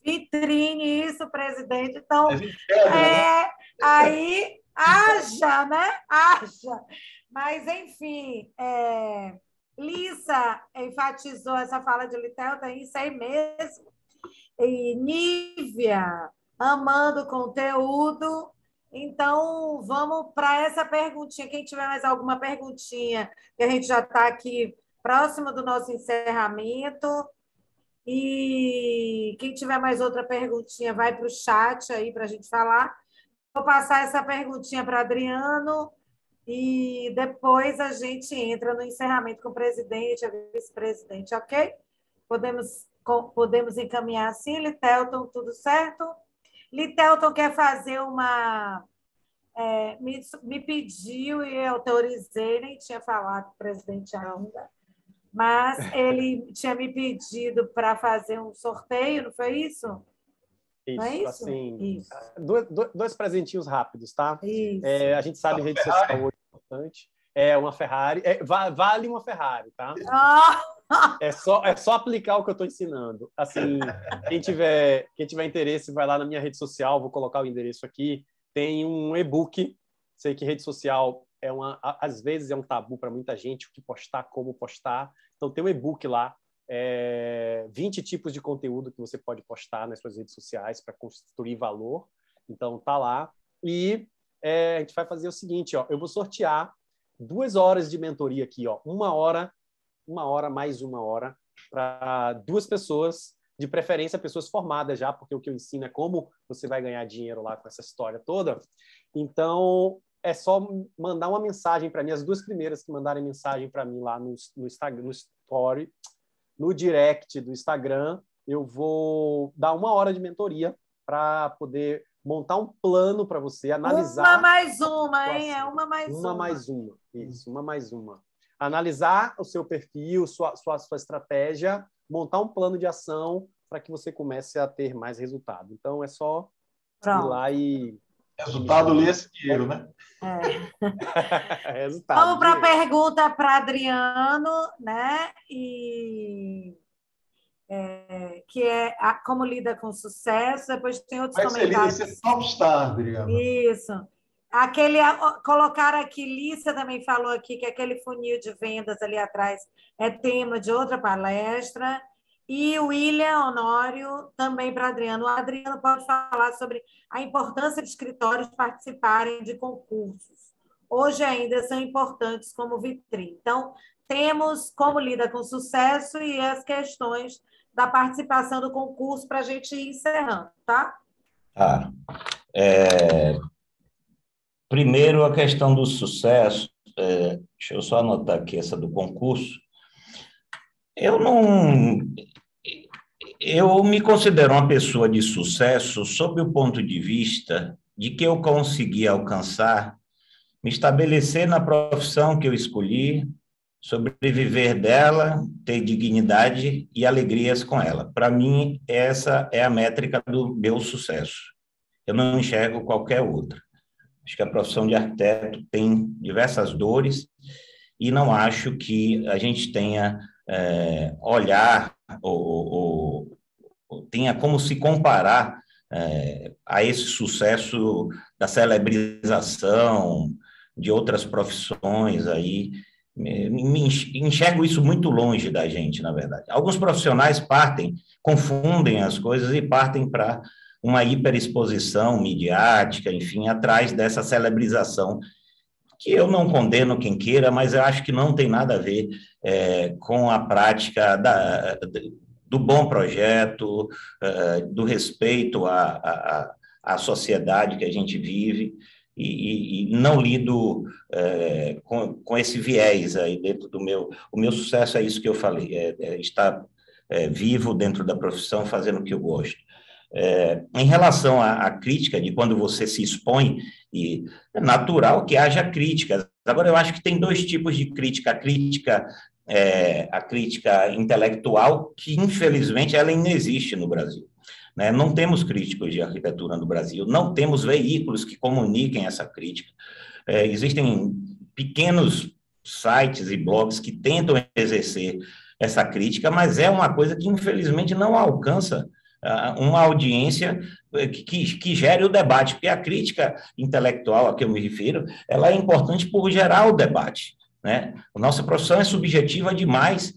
Vitrine, isso, presidente. Então, aí haja, né? Haja. Mas, enfim, Lissa enfatizou essa fala de Litelton, isso aí mesmo. E Nívia, amando o conteúdo. Então, vamos para essa perguntinha. Quem tiver mais alguma perguntinha, que a gente já está aqui próximo do nosso encerramento. E quem tiver mais outra perguntinha, vai para o chat aí para a gente falar. Vou passar essa perguntinha para Adriano e depois a gente entra no encerramento com o presidente, a vice-presidente, ok? Podemos encaminhar assim, Litelton, tudo certo? Litelton quer fazer uma... me pediu e eu autorizei, nem tinha falado com o presidente ainda, mas ele tinha me pedido para fazer um sorteio, não foi isso? Isso, não é isso? Assim, isso. Dois presentinhos rápidos, tá? A gente sabe que rede social hoje é importante. Uma Ferrari. Vale uma Ferrari, tá? É só aplicar o que eu estou ensinando. Assim, quem tiver interesse, vai lá na minha rede social, vou colocar o endereço aqui. Tem um e-book. Sei que rede social às vezes é um tabu para muita gente, o que postar, como postar. Então, tem um e-book lá, 20 tipos de conteúdo que você pode postar nas suas redes sociais para construir valor. Então, tá lá. E a gente vai fazer o seguinte, ó, eu vou sortear 2 horas de mentoria aqui, ó, uma hora mais uma hora, para 2 pessoas, de preferência pessoas formadas já, porque o que eu ensino é como você vai ganhar dinheiro lá com essa história toda. Então, é só mandar uma mensagem para mim, as 2 primeiras que mandarem mensagem para mim lá no Instagram, no Story, no direct do Instagram, eu vou dar 1 hora de mentoria para poder montar um plano para você analisar. Uma mais uma, hein? É uma mais uma. Uma mais uma, isso, uma mais uma. Analisar o seu perfil, sua estratégia, montar um plano de ação para que você comece a ter mais resultado. Então, é só ir lá e... Resultado lê esse dinheiro, né? Resultado. Vamos para a pergunta para Adriano, né? Que é como lida com sucesso. Depois tem outros comentários. Você topstar, Adriano. Isso. Colocar aqui, Lícia também falou aqui que aquele funil de vendas ali atrás é tema de outra palestra. E o William Honório também para Adriano. O Adriano pode falar sobre a importância de escritórios participarem de concursos. Hoje ainda são importantes como vitrine. Então, temos como lida com sucesso e as questões da participação do concurso para a gente ir encerrando, tá? Primeiro, a questão do sucesso. Deixa eu só anotar aqui essa do concurso. Eu me considero uma pessoa de sucesso sob o ponto de vista de que eu consegui alcançar, me estabelecer na profissão que eu escolhi, sobreviver dela, ter dignidade e alegrias com ela. Para mim, essa é a métrica do meu sucesso. Eu não enxergo qualquer outra. Acho que a profissão de arquiteto tem diversas dores e não acho que a gente tenha olhar ou tenha como se comparar a esse sucesso da celebrização de outras profissões aí. Enxergo isso muito longe da gente, na verdade. Alguns profissionais confundem as coisas e partem para uma hiperexposição midiática, enfim, atrás dessa celebrização, que eu não condeno quem queira, mas eu acho que não tem nada a ver com a prática do bom projeto, do respeito à sociedade que a gente vive, e não lido com esse viés aí dentro do meu... O meu sucesso é isso que eu falei, estar vivo dentro da profissão, fazendo o que eu gosto. Em relação à crítica, de quando você se expõe, e é natural que haja críticas. Agora, eu acho que tem 2 tipos de crítica. A crítica intelectual, que, infelizmente, ela inexiste no Brasil. Né? Não temos críticos de arquitetura no Brasil, não temos veículos que comuniquem essa crítica. Existem pequenos sites e blogs que tentam exercer essa crítica, mas é uma coisa que, infelizmente, não alcança uma audiência que gere o debate, porque a crítica intelectual a que eu me refiro, ela é importante por gerar o debate, né? A nossa profissão é subjetiva demais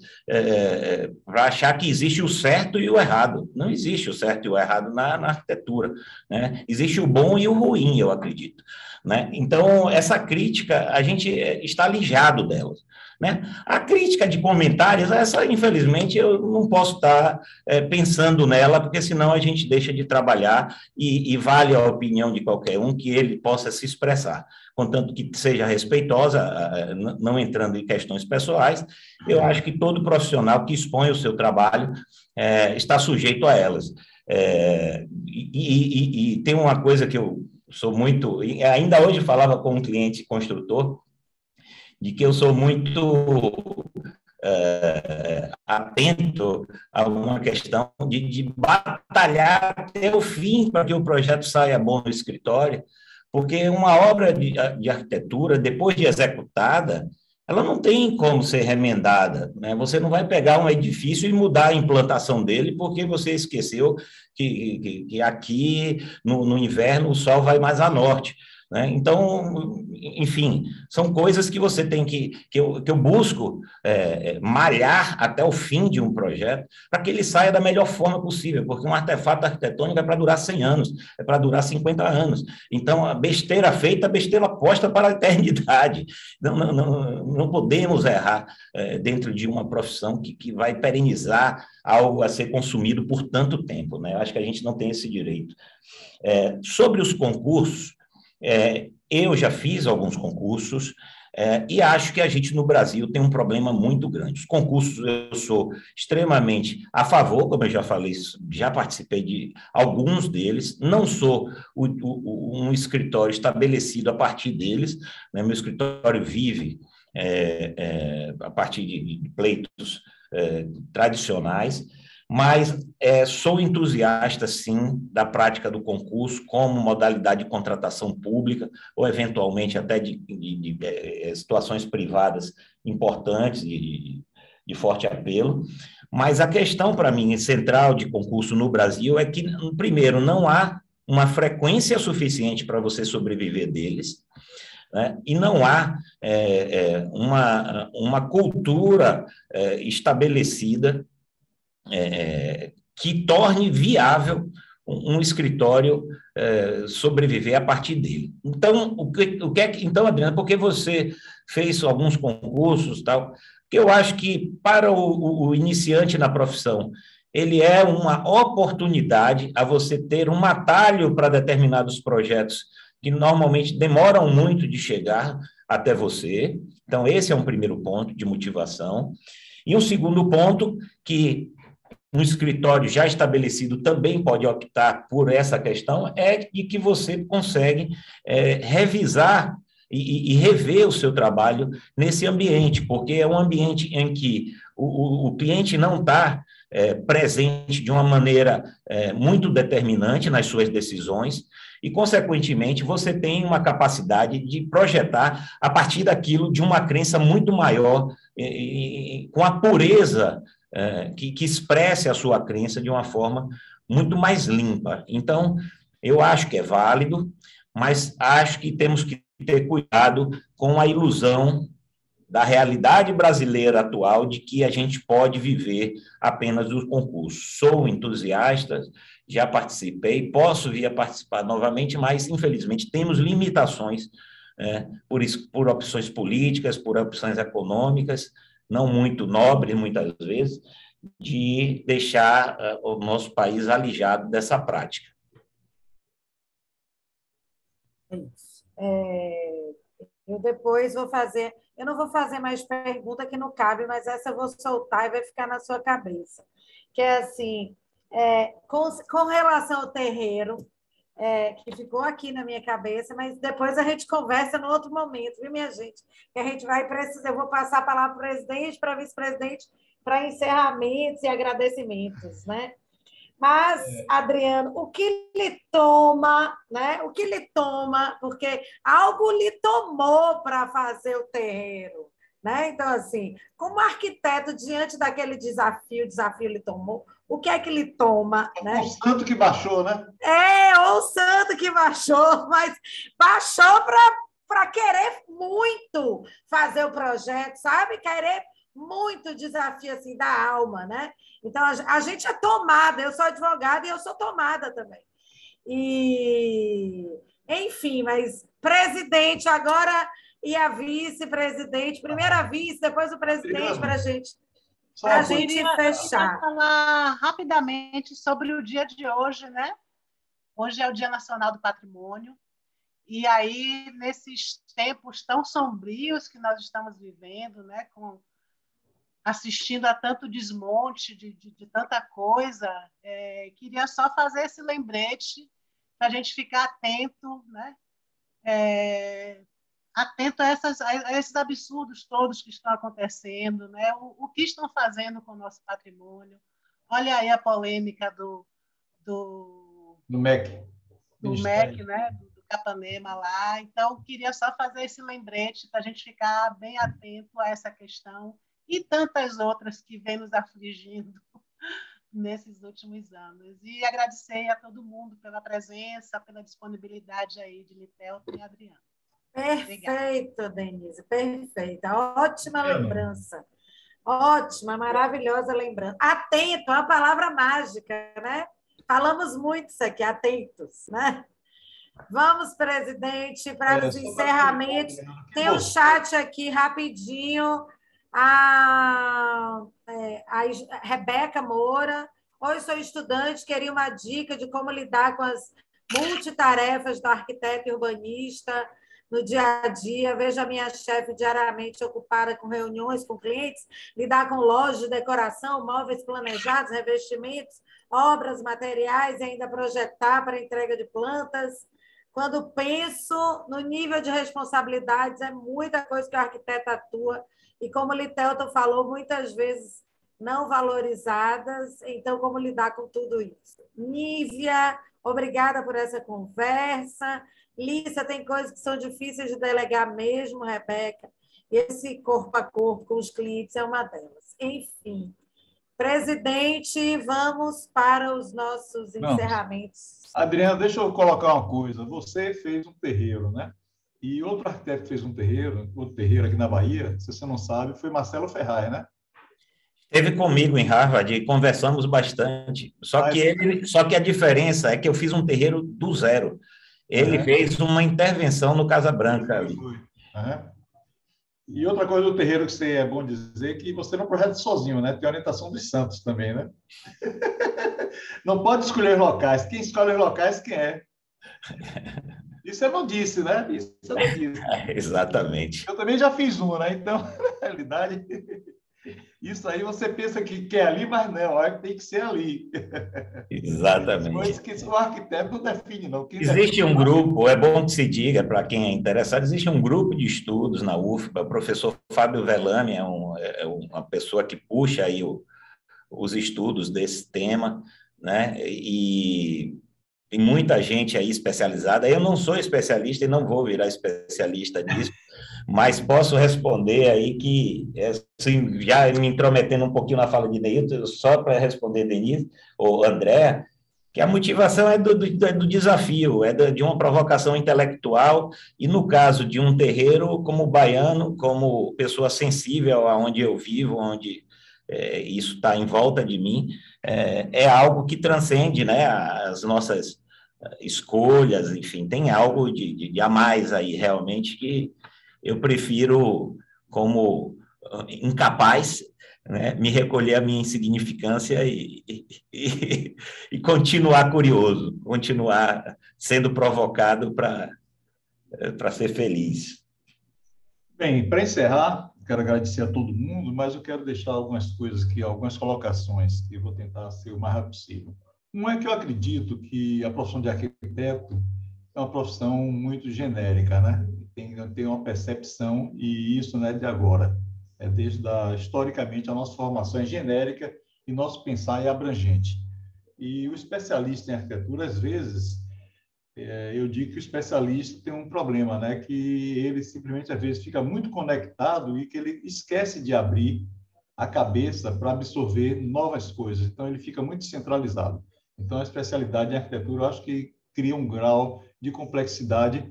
para achar que existe o certo e o errado. Não existe o certo e o errado na arquitetura, né? Existe o bom e o ruim, eu acredito, né? Então, essa crítica, a gente está alijado delas, né? A crítica de comentários, essa, infelizmente, eu não posso estar pensando nela, porque senão a gente deixa de trabalhar e vale a opinião de qualquer um que ele possa se expressar, contanto que seja respeitosa, não entrando em questões pessoais. Eu acho que todo profissional que expõe o seu trabalho está sujeito a elas. E tem uma coisa que eu sou muito... Ainda hoje falava com um cliente construtor, de que eu sou muito atento a uma questão de batalhar até o fim para que o projeto saia bom no escritório, porque uma obra de arquitetura, depois de executada, ela não tem como ser remendada, né? Você não vai pegar um edifício e mudar a implantação dele porque você esqueceu que aqui, no inverno, o sol vai mais a norte, né? Então, enfim, são coisas que você tem que eu busco malhar até o fim de um projeto para que ele saia da melhor forma possível, porque um artefato arquitetônico é para durar 100 anos, é para durar 50 anos. Então, a besteira feita, a besteira posta para a eternidade. Não podemos errar dentro de uma profissão que vai perenizar algo a ser consumido por tanto tempo, né? Eu acho que a gente não tem esse direito. Sobre os concursos, eu já fiz alguns concursos e acho que a gente no Brasil tem um problema muito grande. Os concursos eu sou extremamente a favor, como eu já falei, já participei de alguns deles, não sou um escritório estabelecido a partir deles, né? Meu escritório vive a partir de pleitos tradicionais, mas sou entusiasta, sim, da prática do concurso como modalidade de contratação pública, ou eventualmente até de situações privadas importantes, de forte apelo. Mas a questão, para mim, central de concurso no Brasil é que, primeiro, não há uma frequência suficiente para você sobreviver deles, né? E não há uma cultura estabelecida que torne viável um escritório sobreviver a partir dele. Então, então, Adriana, por que você fez alguns concursos, tal? Porque eu acho que para o iniciante na profissão, ele é uma oportunidade a você ter um atalho para determinados projetos que normalmente demoram muito de chegar até você. Então, esse é um primeiro ponto de motivação. E um segundo ponto, que um escritório já estabelecido também pode optar por essa questão, é de que você consegue revisar e rever o seu trabalho nesse ambiente, porque é um ambiente em que o cliente não está presente de uma maneira muito determinante nas suas decisões, e, consequentemente, você tem uma capacidade de projetar a partir daquilo de uma crença muito maior, com a pureza que expresse a sua crença de uma forma muito mais limpa. Então, eu acho que é válido, mas acho que temos que ter cuidado com a ilusão da realidade brasileira atual de que a gente pode viver apenas do concurso. Sou entusiasta, já participei, posso vir a participar novamente, mas, infelizmente, temos limitações por opções políticas, por opções econômicas, não muito nobres, muitas vezes, de deixar o nosso país alijado dessa prática. Eu depois vou fazer... Eu não vou fazer mais pergunta que não cabe, mas essa eu vou soltar e vai ficar na sua cabeça. Que é assim, com relação ao terreiro, que ficou aqui na minha cabeça, mas depois a gente conversa no outro momento, viu, minha gente? Que a gente vai precisar... Eu vou passar a palavra para o presidente, para a vice-presidente, para encerramentos e agradecimentos, né? Mas, Adriano, o que lhe toma, né? O que lhe toma, porque algo lhe tomou para fazer o terreiro, né? Então, assim, como arquiteto, diante daquele desafio, o desafio lhe tomou, o que é que lhe toma, né? O santo que baixou, né? O santo que baixou, mas baixou para querer muito fazer o projeto, sabe? Querer muito desafio assim da alma, né? Então a gente é tomada, eu sou advogada e eu sou tomada também. E enfim, mas presidente agora e a vice-presidente, primeira vice, depois o presidente para a gente fechar. Eu falar rapidamente sobre o dia de hoje, né? Hoje é o Dia Nacional do Patrimônio. E aí, nesses tempos tão sombrios que nós estamos vivendo, né, assistindo a tanto desmonte de tanta coisa, queria só fazer esse lembrete para a gente ficar atento, né, atento a esses absurdos todos que estão acontecendo, né, o que estão fazendo com o nosso patrimônio. Olha aí a polêmica do MEC. Do MEC, né, do Capanema lá. Então, queria só fazer esse lembrete para a gente ficar bem atento a essa questão e tantas outras que vêm nos afligindo nesses últimos anos. E agradecer a todo mundo pela presença, pela disponibilidade aí de Litelton e Adriano. Perfeito, Denise, perfeita. Ótima lembrança. Ótima, maravilhosa lembrança. Atento, é uma palavra mágica, né? Falamos muito isso aqui, atentos, né? Vamos, presidente, para os encerramentos. Tem um chat aqui rapidinho. A Rebeca Moura. Oi, sou estudante, queria uma dica de como lidar com as multitarefas do arquiteto e urbanista no dia a dia. Vejo a minha chefe diariamente ocupada com reuniões com clientes, lidar com lojas de decoração, móveis planejados, revestimentos, obras, materiais e ainda projetar para entrega de plantas. Quando penso no nível de responsabilidades, é muita coisa que o arquiteto atua e, como o Litelton falou, muitas vezes não valorizadas. Então, como lidar com tudo isso? Nívia, obrigada por essa conversa. Lícia, tem coisas que são difíceis de delegar mesmo, Rebeca. E esse corpo a corpo com os clientes é uma delas. Enfim, presidente, vamos para os nossos encerramentos. Adriana, deixa eu colocar uma coisa. Você fez um terreiro, né? E outro arquiteto que fez outro terreiro aqui na Bahia, se você não sabe, foi Marcelo Ferraz, né? Esteve comigo em Harvard e conversamos bastante. Só que a diferença é que eu fiz um terreiro do zero. Ele fez uma intervenção no Casa Branca. E outra coisa do terreiro que é bom dizer que você não projeta sozinho, né? Tem orientação dos santos também, né? Não pode escolher locais. Quem escolhe os locais, quem é? Isso eu não disse, né? Isso eu não disse. Exatamente. Eu também já fiz um, né? Então, na realidade, isso aí você pensa que quer ali, mas não, tem que ser ali. Exatamente. Coisas que o arquiteto não define, não. Existe um grupo, é bom que se diga para quem é interessado, existe um grupo de estudos na UFBA, o professor Fábio Velame é uma pessoa que puxa aí os estudos desse tema, né? E muita gente aí especializada. Eu não sou especialista e não vou virar especialista nisso, mas posso responder aí que, assim, já me intrometendo um pouquinho na fala de Neilton, só para responder Denise, ou André, que a motivação é do desafio, de uma provocação intelectual, e no caso de um terreiro, como baiano, como pessoa sensível aonde eu vivo, onde isso está em volta de mim, é algo que transcende, né, as nossas escolhas, enfim, tem algo de a mais aí, realmente, que eu prefiro, como incapaz, né, me recolher a minha insignificância e continuar curioso, continuar sendo provocado para ser feliz. Bem, para encerrar, quero agradecer a todo mundo, mas eu quero deixar algumas coisas aqui, algumas colocações, que eu vou tentar ser o mais rápido possível. Um é que eu acredito que a profissão de arquiteto é uma profissão muito genérica, né? Tem uma percepção, e isso não é de agora. Historicamente, a nossa formação é genérica e nosso pensar é abrangente. E o especialista em arquitetura, às vezes, eu digo que o especialista tem um problema, né? Que ele simplesmente, às vezes, fica muito conectado e que ele esquece de abrir a cabeça para absorver novas coisas. Então, ele fica muito centralizado. Então, a especialidade em arquitetura, eu acho que cria um grau de complexidade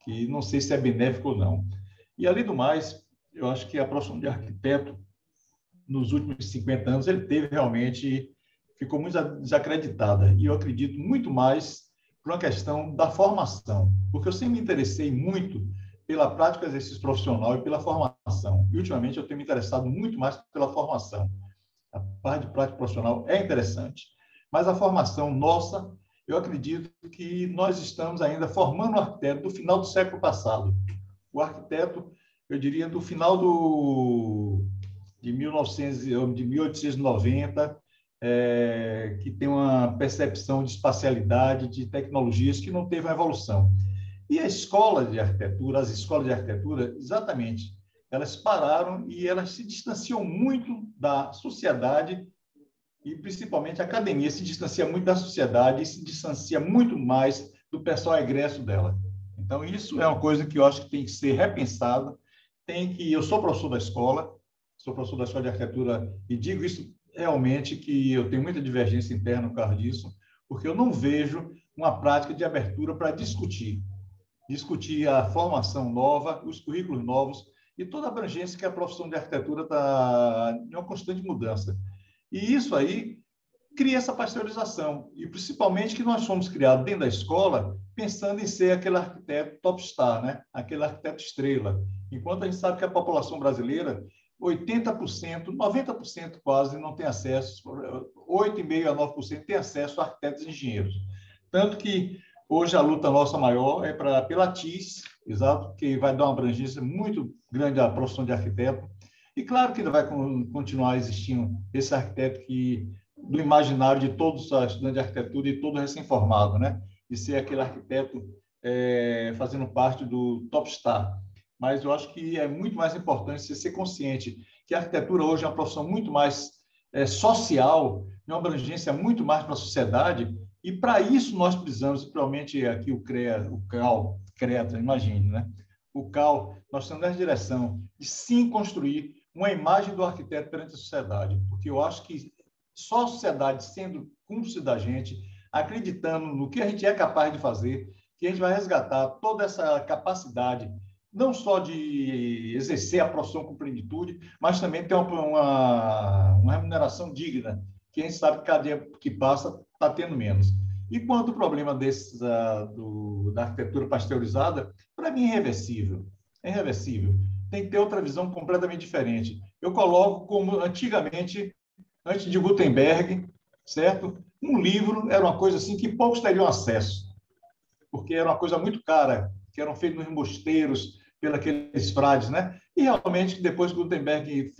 que não sei se é benéfico ou não. E, além do mais, eu acho que a profissão de arquiteto, nos últimos 50 anos, ficou muito desacreditada. E eu acredito muito mais por uma questão da formação, porque eu sempre me interessei muito pela prática do exercício profissional e pela formação. E, ultimamente, eu tenho me interessado muito mais pela formação. A parte de prática profissional é interessante, mas a formação nossa, eu acredito que nós estamos ainda formando o arquiteto do final do século passado. O arquiteto, eu diria, do final de 1890, que tem uma percepção de espacialidade, de tecnologias que não teve uma evolução. E as escolas de arquitetura, exatamente, elas pararam e elas se distanciam muito da sociedade, e principalmente a academia se distancia muito da sociedade e se distancia muito mais do pessoal egresso dela. Então, isso é uma coisa que eu acho que tem que ser repensada. Eu sou professor da escola, sou professor da Escola de Arquitetura e digo isso realmente que eu tenho muita divergência interna por causa disso, porque eu não vejo uma prática de abertura para discutir a formação nova, os currículos novos e toda a abrangência que a profissão de arquitetura está em uma constante mudança. E isso aí cria essa pasteurização, e principalmente que nós fomos criados dentro da escola pensando em ser aquele arquiteto top star, né? Aquele arquiteto estrela. Enquanto a gente sabe que a população brasileira, 80%, 90% quase não tem acesso, 8,5% a 9% tem acesso a arquitetos e engenheiros. Tanto que hoje a luta nossa maior é pela TIS, exato, que vai dar uma abrangência muito grande à profissão de arquiteto. E claro que vai continuar existindo esse arquiteto do imaginário de todos os estudantes de arquitetura e todo recém-formado, né? De ser aquele arquiteto fazendo parte do top star. Mas eu acho que é muito mais importante você ser consciente que a arquitetura hoje é uma profissão muito mais social, de uma abrangência muito mais para a sociedade, e para isso nós precisamos, principalmente aqui o CAL, imagine, né? O CAL, nós estamos nessa direção de sim construir uma imagem do arquiteto perante a sociedade, porque eu acho que só a sociedade sendo cúmplice da gente, acreditando no que a gente é capaz de fazer, que a gente vai resgatar toda essa capacidade, não só de exercer a profissão com plenitude, mas também ter uma remuneração digna, que a gente sabe que cada dia que passa está tendo menos. E quanto ao problema da arquitetura pasteurizada, para mim é irreversível. É irreversível. Tem que ter outra visão completamente diferente. Eu coloco como antigamente, antes de Gutenberg, certo? Um livro era uma coisa assim que poucos teriam acesso, porque era uma coisa muito cara, que eram feitos nos mosteiros, pelos aqueles frades, né? E realmente, depois que Gutenberg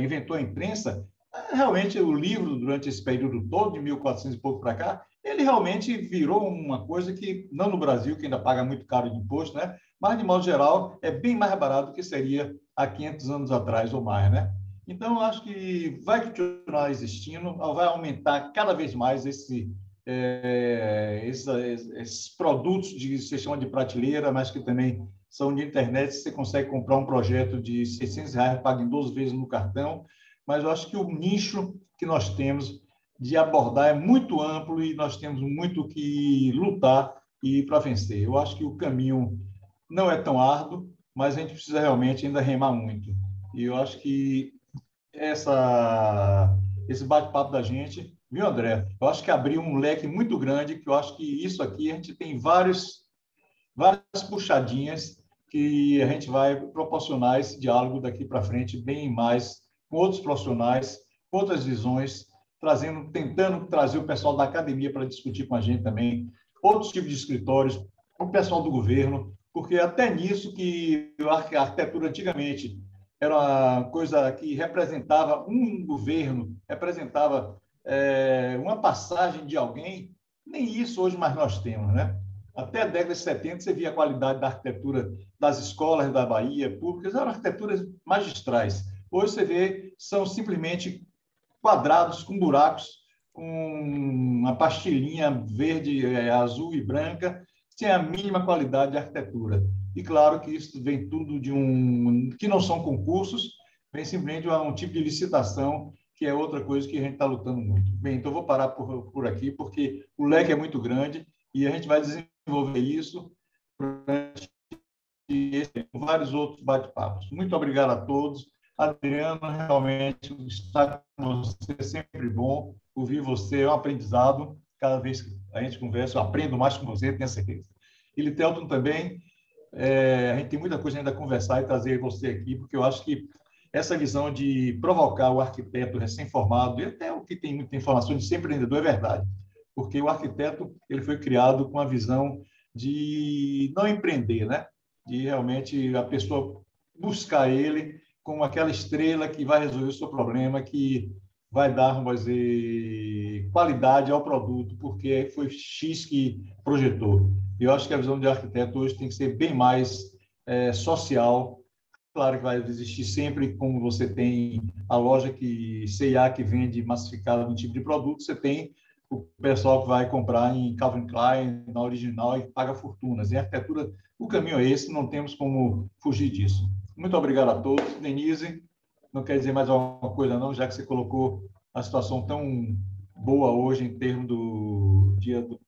inventou a imprensa, realmente o livro, durante esse período todo, de 1400 e pouco para cá, ele realmente virou uma coisa que, não no Brasil, que ainda paga muito caro de imposto, né? Mas, de modo geral, é bem mais barato do que seria há 500 anos atrás ou mais, né? Então, eu acho que vai continuar existindo, vai aumentar cada vez mais esses produtos que se chama de prateleira, mas que também são de internet. Você consegue comprar um projeto de R$600, paga em 12 vezes no cartão, mas eu acho que o nicho que nós temos de abordar é muito amplo e nós temos muito que lutar e para vencer. Eu acho que o caminho não é tão árduo, mas a gente precisa realmente ainda remar muito. E eu acho que esse bate-papo da gente, viu, André? Eu acho que abriu um leque muito grande, que eu acho que isso aqui a gente tem várias puxadinhas que a gente vai proporcionar esse diálogo daqui para frente bem mais com outros profissionais, com outras visões, tentando trazer o pessoal da academia para discutir com a gente também, outros tipos de escritórios, o pessoal do governo, porque até nisso que a arquitetura antigamente era uma coisa que representava um governo, representava uma passagem de alguém, nem isso hoje mais nós temos, né? Até a década de 70 você via a qualidade da arquitetura das escolas da Bahia públicas, eram arquiteturas magistrais. Hoje você vê, são simplesmente quadrados com buracos, com uma pastilhinha verde, azul e branca, sem a mínima qualidade de arquitetura. E claro que isso vem tudo que não são concursos, vem simplesmente um tipo de licitação, que é outra coisa que a gente está lutando muito. Bem, então vou parar por aqui, porque o leque é muito grande e a gente vai desenvolver isso durante vários outros bate-papos. Muito obrigado a todos. Adriano, realmente, estar com você é sempre bom. Ouvir você é um aprendizado. Cada vez que a gente conversa, eu aprendo mais com você, tenho certeza. E Litelton também, a gente tem muita coisa ainda a conversar e trazer você aqui, porque eu acho que essa visão de provocar o arquiteto recém-formado, e até o que tem muita informação de ser empreendedor, é verdade. Porque o arquiteto ele foi criado com a visão de não empreender, né? De realmente a pessoa buscar ele como aquela estrela que vai resolver o seu problema, que vai dar, vamos dizer, qualidade ao produto, porque foi X que projetou. E eu acho que a visão de arquiteto hoje tem que ser bem mais social. Claro que vai existir sempre, como você tem a loja C&A que vende massificado um tipo de produto, você tem o pessoal que vai comprar em Calvin Klein, na original, e paga fortunas. Em arquitetura, o caminho é esse, não temos como fugir disso. Muito obrigado a todos. Denise, não quer dizer mais alguma coisa, não, já que você colocou a situação tão boa hoje em termos do Dia do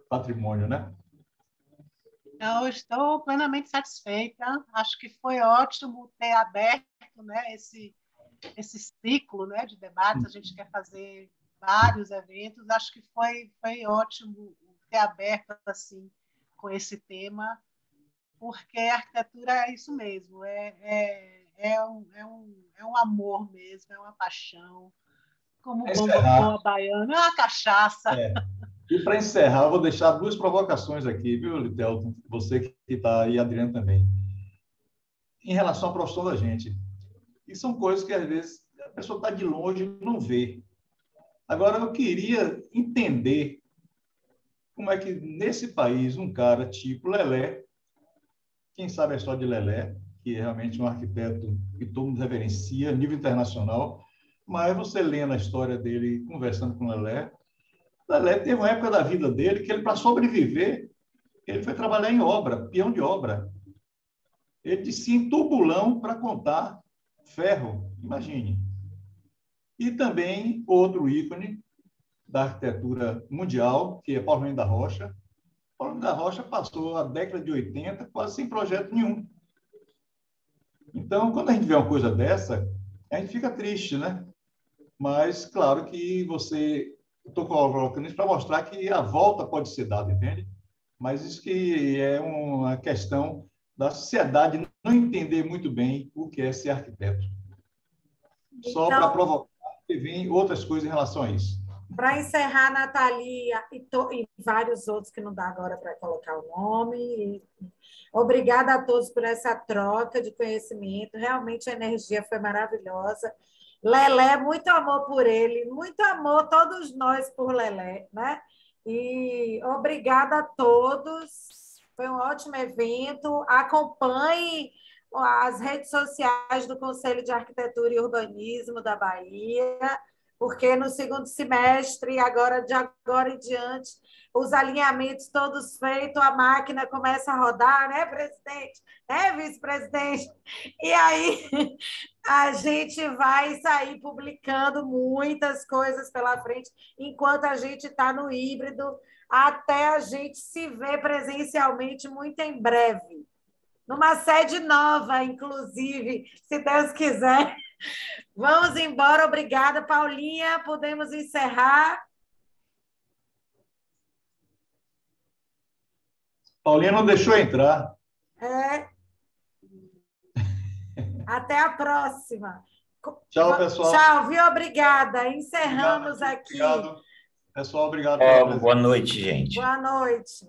Patrimônio, né? Eu estou plenamente satisfeita. Acho que foi ótimo ter aberto, né, esse ciclo, né, de debates. A gente quer fazer vários eventos. Acho que foi ótimo ter aberto assim com esse tema, porque a arquitetura é isso mesmo, é um amor mesmo, é uma paixão, como boa baiana, é uma cachaça. E para encerrar, eu vou deixar duas provocações aqui, viu, Litelton? Você que está aí, Adriano também. Em relação à profissão da gente. E são coisas que, às vezes, a pessoa está de longe e não vê. Agora, eu queria entender como é que, nesse país, um cara tipo Lelé, quem sabe a história de Lelé, que é realmente um arquiteto que todo mundo reverencia a nível internacional, mas você lendo a história dele, conversando com Lelé teve uma época da vida dele que ele, para sobreviver, ele foi trabalhar em obra, peão de obra. Ele descia em tubulão para contar ferro, imagine. E também outro ícone da arquitetura mundial, que é Paulo da Rocha. Paulo da Rocha passou a década de 80 quase sem projeto nenhum. Então, quando a gente vê uma coisa dessa, a gente fica triste, né? Mas, claro que você... Estou colocando isso para mostrar que a volta pode ser dada, entende? Mas isso que é uma questão da sociedade não entender muito bem o que é ser arquiteto. Só para provocar que vem outras coisas em relação a isso. Para encerrar, Natalia e vários outros que não dá agora para colocar o nome. Obrigada a todos por essa troca de conhecimento. Realmente a energia foi maravilhosa. Lelé, muito amor por ele, muito amor todos nós por Lelé, né? E obrigada a todos. Foi um ótimo evento. Acompanhe as redes sociais do Conselho de Arquitetura e Urbanismo da Bahia, porque no segundo semestre, de agora em diante, os alinhamentos todos feitos, a máquina começa a rodar, né, presidente? Né, vice-presidente? E aí a gente vai sair publicando muitas coisas pela frente, enquanto a gente está no híbrido, até a gente se ver presencialmente muito em breve. Numa sede nova, inclusive, se Deus quiser. Vamos embora, obrigada, Paulinha. Podemos encerrar. Paulinha não deixou entrar. Até a próxima. Tchau, pessoal. Tchau, viu? Obrigada. Encerramos aqui. Obrigado. Pessoal, obrigado. Boa noite, gente. Boa noite.